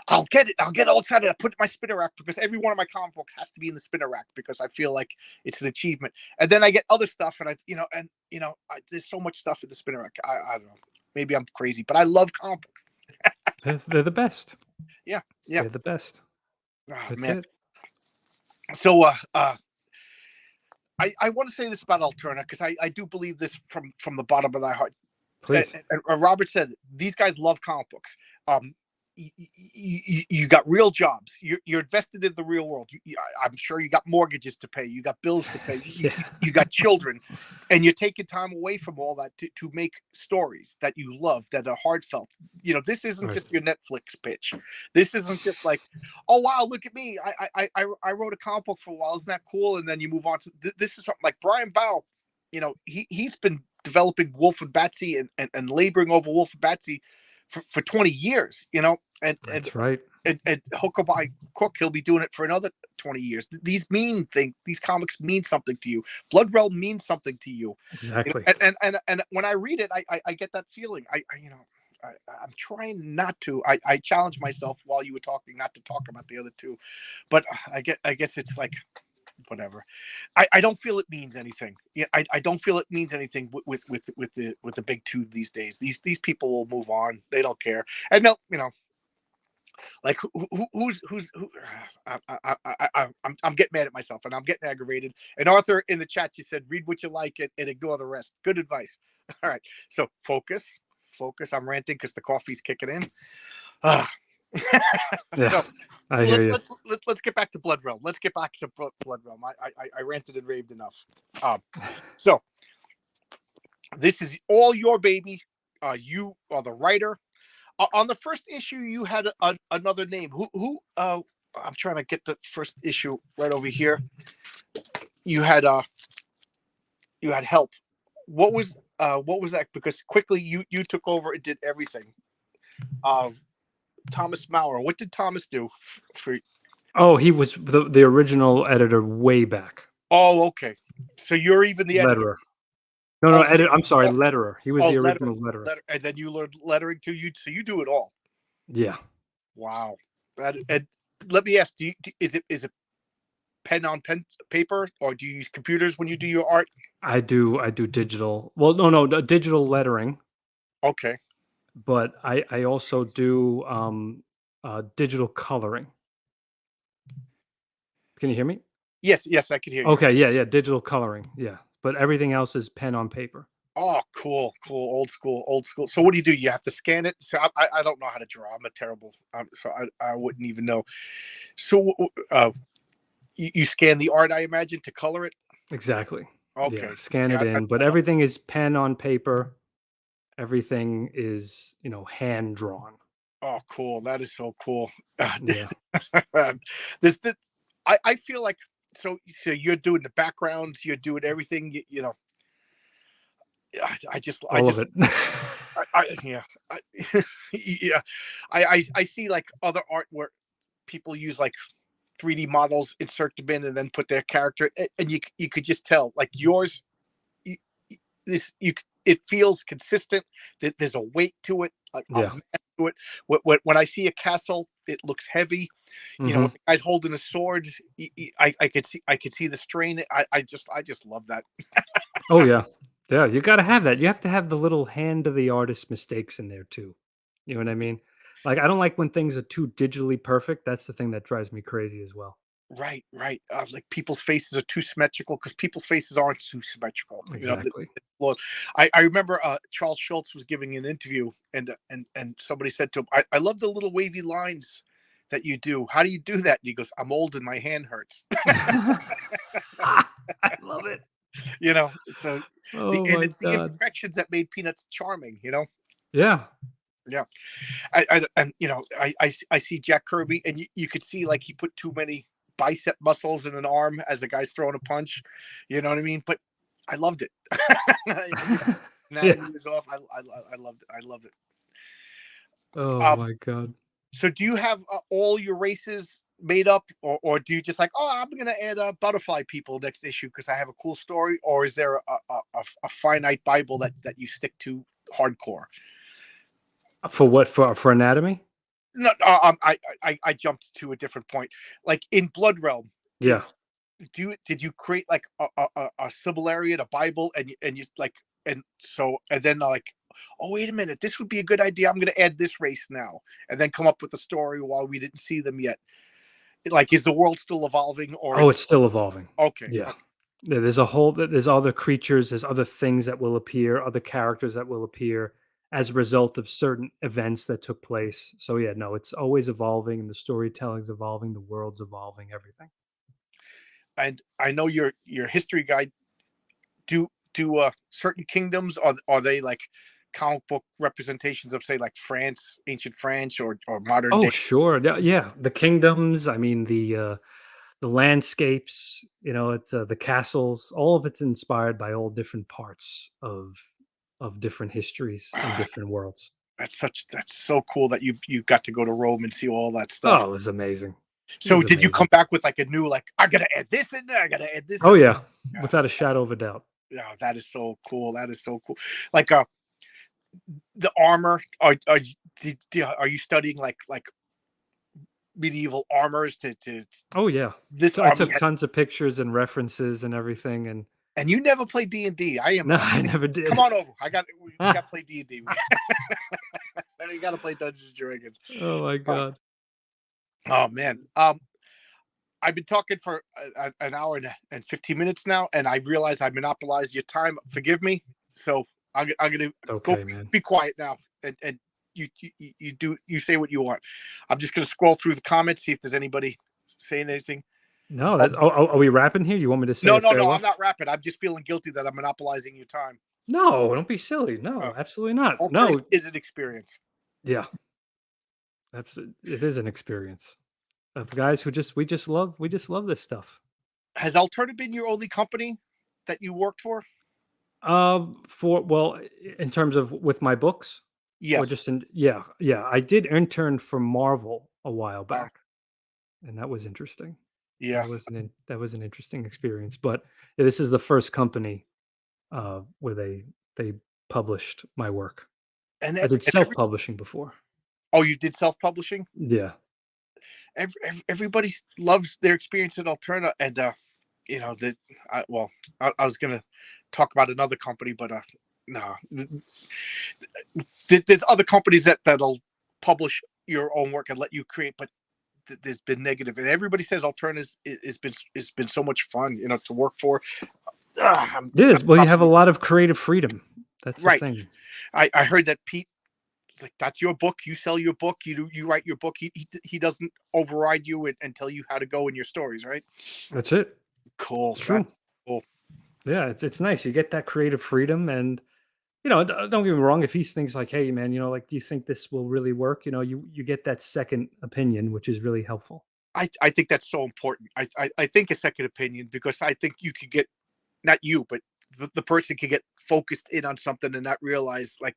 I'll get it. I'll get all excited. I put it in my spinner rack because every one of my comic books has to be in the spinner rack because I feel like it's an achievement. And then I get other stuff, and there's so much stuff in the spinner rack. I don't know. Maybe I'm crazy, but I love comic books. They're the best. Yeah, yeah. They're the best. Oh That's man. it. So I want to say this about Alterna because I do believe this from the bottom of my heart. Please. And Robert said these guys love comic books. Um, you got real jobs. You're invested in the real world. I'm sure you got mortgages to pay. You got bills to pay. You, Yeah. you got children, and you're taking time away from all that to make stories that you love, that are heartfelt. This isn't Right. just your Netflix pitch. This isn't just like, oh wow, look at me. I wrote a comic book for a while. Isn't that cool? And then you move on to this is something like Brian Bow. He's been developing Wolf and Batsy and laboring over Wolf and Batsy for 20 years, and That's right. hook or by crook, he'll be doing it for another 20 years. These comics mean something to you. Blood Realm means something to you. Exactly. And when I read it, I get that feeling. I'm trying not to. I challenge myself while you were talking not to talk about the other two, but I guess it's like whatever. I don't feel it means anything. Yeah, I don't feel it means anything with the big two these days. These people will move on. They don't care. And no, like who I'm getting mad at myself and I'm getting aggravated. And Arthur in the chat, you said read what you like and ignore the rest. Good advice. All right, so focus. I'm ranting because the coffee's kicking in. Ah. Yeah, So I hear you. let's get back to Blood Realm. Let's get back to Blood Realm. I ranted and raved enough. So this is all your baby. You are the writer. On the first issue, you had another name. Who? I'm trying to get the first issue right over here. You had you had help. What was that? Because quickly you took over and did everything. Uh, Thomas Maurer. What did Thomas do for? Oh, he was the original editor way back. Oh, okay. So you're even the editor. Letterer. No, no, Oh, edit. I'm sorry, oh, letterer. He was oh, the original letterer. and then you learned lettering too. So you do it all. Yeah, Wow. And let me ask: is it pen on pen paper, or do you use computers when you do your art? I do digital. Well, no, digital lettering, Okay. but I also do digital coloring. Can you hear me? Yes, yes, I can hear you. Okay, yeah, digital coloring. Yeah, but everything else is pen on paper. Oh, cool, cool, old school, old school. So what do? You have to scan it. So I don't know how to draw. I'm a terrible. So I wouldn't even know. So you scan the art, I imagine, to color it. Exactly. Yeah, Okay. scan Yeah, it in, but I don't. everything is pen on paper. Everything is, hand drawn. Oh, cool. That is so cool. Yeah. this I feel like so you're doing the backgrounds, you're doing everything. I All of just it. yeah I, yeah I see like other art where people use like 3D models, insert them in, and then put their character, and you could just tell like yours. You, this you it feels consistent. That there's a weight to it, like a Yeah. mass to it. When I see a castle, it looks heavy. When Mhm. the guy's holding a sword, I could see the strain. I just love that. Oh, yeah. Yeah, you gotta have that. You have to have the little hand of the artist mistakes in there too. You know what I mean? Like, I don't like when things are too digitally perfect. That's the thing that drives me crazy as well. Right, right. Like people's faces are too symmetrical because people's faces aren't too symmetrical. Exactly. Well, I remember Charles Schultz was giving an interview, and somebody said to him, I love the little wavy lines that you do. How do you do that?" And he goes, "I'm old and my hand hurts." I love it. So Oh and my it's the god. imperfections that made Peanuts charming. Yeah. Yeah. And I see Jack Kirby, and you could see like he put too many bicep muscles in an arm as the guy's throwing a punch. You know what I mean? But I loved it. Yeah. Anatomy was off. I loved it. I loved it. Oh Um, my god. so do you have all your races made up, or do you just like, oh, I'm gonna add butterfly people next issue because I have a cool story, or is there a finite Bible that you stick to hardcore? For what? For anatomy? No, I jumped to a different point. Like in Blood Realm, Yeah. did you create like a Sibyllarian, a Bible, and you like and then like, oh wait a minute, this would be a good idea. I'm going to add this race now, and then come up with a story while we didn't see them yet. Like, is the world still evolving, or Oh, is it it's still evolving. okay? Yeah. Okay, There's other creatures, there's other things that will appear, other characters that will appear as a result of certain events that took place. So yeah, no, it's always evolving and the storytelling's evolving, the world's evolving, everything. and I know your history guide. Do certain kingdoms, are they like comic book representations of, say, like France, ancient France, or modern Oh, day? sure. Yeah, yeah. The kingdoms, I mean the landscapes, it's the castles, all of it's inspired by all different parts of different histories and Ah, different worlds. that's so cool that you've got to go to Rome and see all that stuff. Oh, it was amazing. It So was did you amazing. come back with like a new, like, I gotta add this in there, I gotta add this Oh in there? yeah, without a shadow of a doubt. Yeah, that is so cool. That is so cool. Like the armor. Are you studying like medieval armors to Oh yeah. this So I army took had, tons of pictures and references and everything, and and you never play D&D. I am no, I never did. come on over. We got to play D&D. We got to play Dungeons and Dragons. Oh my Oh, god. oh man. I've been talking for an hour and 15 minutes now, and I realize I monopolized your time. Forgive me. So I'm going to go Okay, man. be quiet now and you say what you want. I'm just gonna scroll through the comments, see if there's anybody saying anything. No, Oh, that's. Oh, are we wrapping here? You want me to say no, a no, no. I'm farewell? not rapping. I'm just feeling guilty that I'm monopolizing your time. No, don't be silly. Uh, No, absolutely not. Alterna No, is an experience. yeah, absolutely. It is an experience of guys who just we just love this stuff. Has Alterna been your only company that you worked for? For well, in terms of with my books, or Yes. just in yeah, I did intern for Marvel a while Wow. back, and that was interesting. Yeah. That was an interesting experience. But yeah, this is the first company where they published my work. And I did every self-publishing before. oh, you did self-publishing? Yeah, Everybody loves their experience at Alterna, and that. Well, I was gonna talk about another company, but no, there's other companies that'll publish your own work and let you create, but there's been negative, and everybody says Alterna has been so much fun, to work for. it is. Well, you I'm have a lot of creative freedom. That's the right. thing. I heard that Pete, like, that's your book. You sell your book. You write your book. He doesn't override you and tell you how to go in your stories, right? That's it. Cool. It's That's true. cool. Yeah, it's nice. You get that creative freedom, and don't get me wrong. If he thinks like, hey, man, like, do you think this will really work? You get that second opinion, which is really helpful. I think that's so important. I think a second opinion, because I think you could get, not you, but the person can get focused in on something and not realize, like,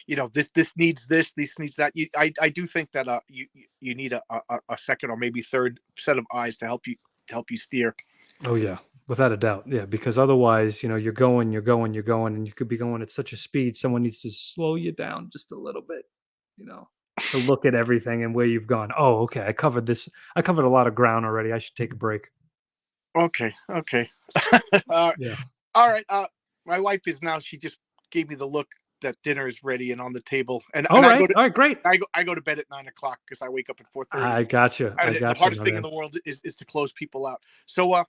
this needs that. I do think that you need a second or maybe third set of eyes to help you steer. Oh yeah, without a doubt. Yeah, because otherwise, you're going, and you could be going at such a speed. Someone needs to slow you down just a little bit, you know, to look at everything and where you've gone. Oh, okay, I covered this. I covered a lot of ground already. I should take a break. Okay, okay. uh, Yeah. all right. My wife is now. She just gave me the look that dinner is ready and on the table, and All I go right. to All right. Great. I go to bed at 9 o'clock because I wake up at 4:30. I got you. I The got you, hardest my thing in man. the world is to close people out. So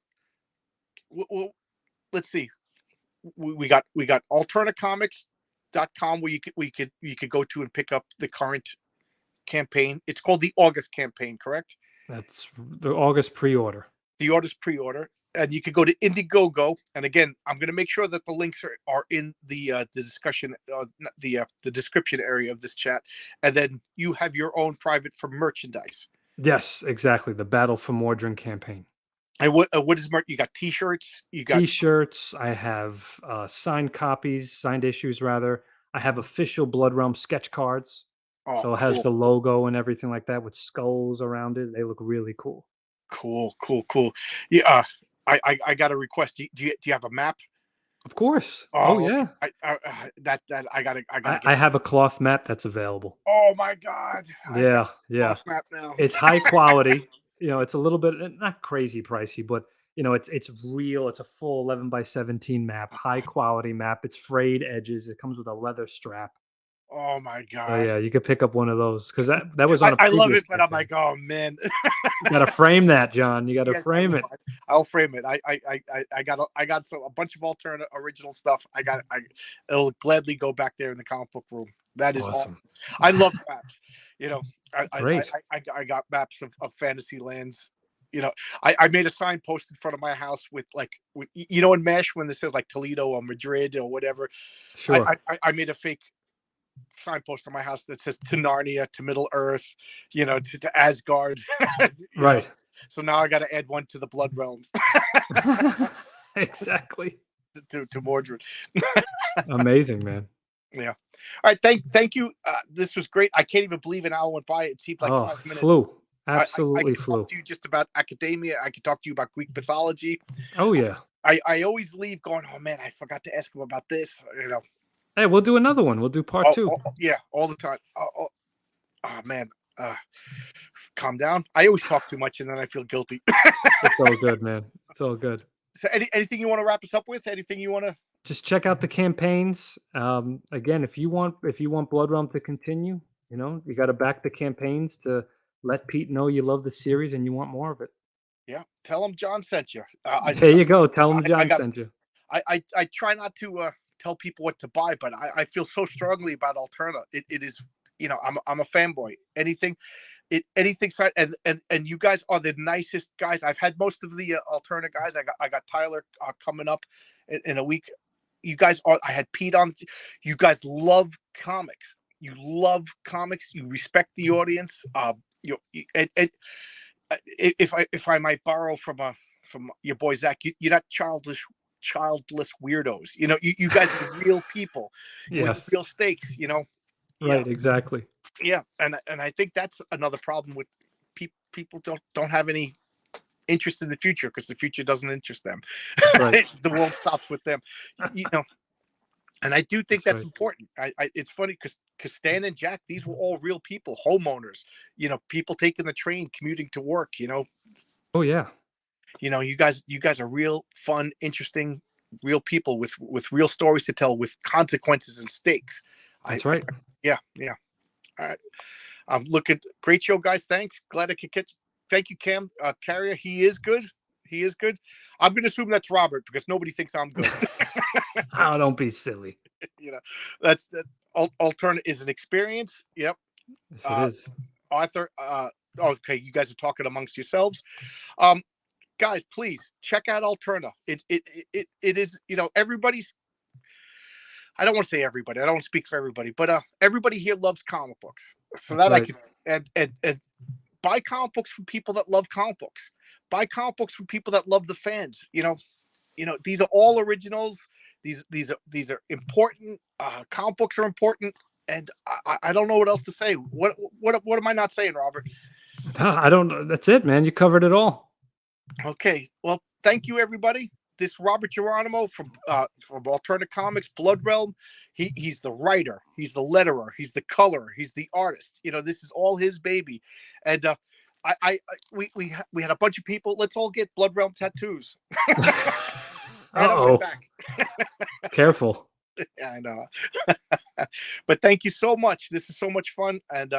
w- let's see. We got alternacomics.com, where you could go to and pick up the current campaign. It's called the August campaign, correct? That's the August pre-order. The August pre-order. And you could go to Indiegogo, and again, I'm going to make sure that the links are in the discussion, the description area of this chat, and then you have your own private for merchandise. Yes, exactly. The Battle for Mordrin campaign. And what is merch? You got T-shirts, you got T-shirts. I have signed copies, signed issues rather. I have official Blood Realm sketch cards. oh, So it has cool, the logo and everything like that with skulls around it. They look really cool. cool. Yeah, I got a request. Do you have a map? Of course. Oh Oh, okay. yeah. That I gotta get. I have a cloth map that's available. Oh my god, I got Yeah, a yeah. lost map now. It's high quality. It's a little bit not crazy pricey, but it's real. It's a full 11 by 17 map, high quality map. It's frayed edges. It comes with a leather strap. Oh my So god, yeah, you could pick up one of those because that was on a I love previous it, but I'm campaign. like, oh man. You got to frame that, John. You got to Yes, I frame will. it. I'll frame it. I got a bunch of alternate original stuff. It'll gladly go back there in the comic book room. That is Awesome. awesome. I love maps. You know, Great. I got maps of fantasy lands. I made a sign post in front of my house in MASH when this says like Toledo or Madrid or whatever. Sure. I made a fake signpost on my house that says to Narnia, to Middle Earth, to Asgard. you know. Right. So now I got to add one to the Blood Realms Exactly. to Mordred. Amazing, man. Yeah. All right. Thank you. This was great. I can't even believe an hour went by. It seemed like Oh, 5 minutes. flew. I Absolutely could talk flew. to you just about academia. I could talk to you about Greek mythology. Oh yeah. I always leave going, oh man, I forgot to ask him about this. Hey, we'll do another one. We'll do part two. Yeah, all the time. Oh man. Calm down. I always talk too much and then I feel guilty. It's all good, man. It's all good. So anything you want to wrap us up with? Anything you want to? Just check out the campaigns. Again, if you want Blood Realm to continue, you got to back the campaigns to let Pete know you love the series and you want more of it. Yeah, tell him John sent you. There you go. Tell him I John got. sent you. I try not to tell people what to buy, but I feel so strongly about Alterna. It is I'm a fanboy. Anything side, and you guys are the nicest guys. I've had most of the alternate guys. I got Tyler coming up in a week. You guys are. I had Pete on. You guys love comics. You love comics. You respect the audience. And if I might borrow from your boy Zach, you're not childless weirdos. You guys are real people with Yes. real stakes. Yeah, Right. Exactly. yeah, and I think that's another problem with people don't have any interest in the future because the future doesn't interest them. Right. The world stops with them. You know, and I do think That's that's right. important. It's funny because Stan and Jack, these were all real people, homeowners. People taking the train, commuting to work. Oh yeah. You guys are real, fun, interesting, real people with real stories to tell, with consequences and stakes. That's right. Yeah, yeah. I'm looking great show, guys. Thanks. Glad I could catch. Thank you, Cam Carrier. He is good. He is good. I'm going to assume that's Robert because nobody thinks I'm good. Oh, don't be silly. That's that. Alternate is an experience. Yep. Yes, it is. Arthur. Okay, you guys are talking amongst yourselves. Guys, please check out Alterna. It is. Everybody's. I don't want to say everybody. I don't want to speak for everybody, but everybody here loves comic books. So That's that I right. can and buy comic books from people that love comic books. Buy comic books from people that love the fans. These are all originals. These are important. Comic books are important, and I don't know what else to say. What am I not saying, Robert? I don't. That's it, man. You covered it all. Okay. Well, thank you, everybody. This Robert Geronimo from Alternative Comics, Blood Realm. He's the writer, he's the letterer, he's the colorer, he's the artist. This is all his baby, and we had a bunch of people. Let's all get Blood Realm tattoos right on my Uh-oh. back. Careful. Yeah, I know. But thank you so much. This is so much fun, and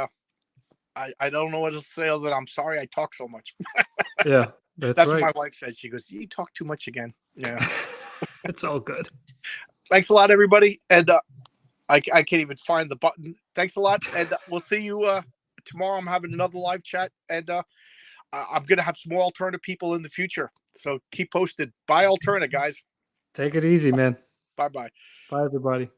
I don't know what to say other than I'm sorry I talk so much. Yeah, that's That's right. what my wife says. She goes, "You talk too much again." Yeah. It's all good. Thanks a lot, everybody. And I can't even find the button. Thanks a lot. And we'll see you tomorrow. I'm having another live chat. And I'm going to have some more alternative people in the future. So keep posted. Bye, alternative, guys. Take it easy, man. Bye-bye. Bye, everybody.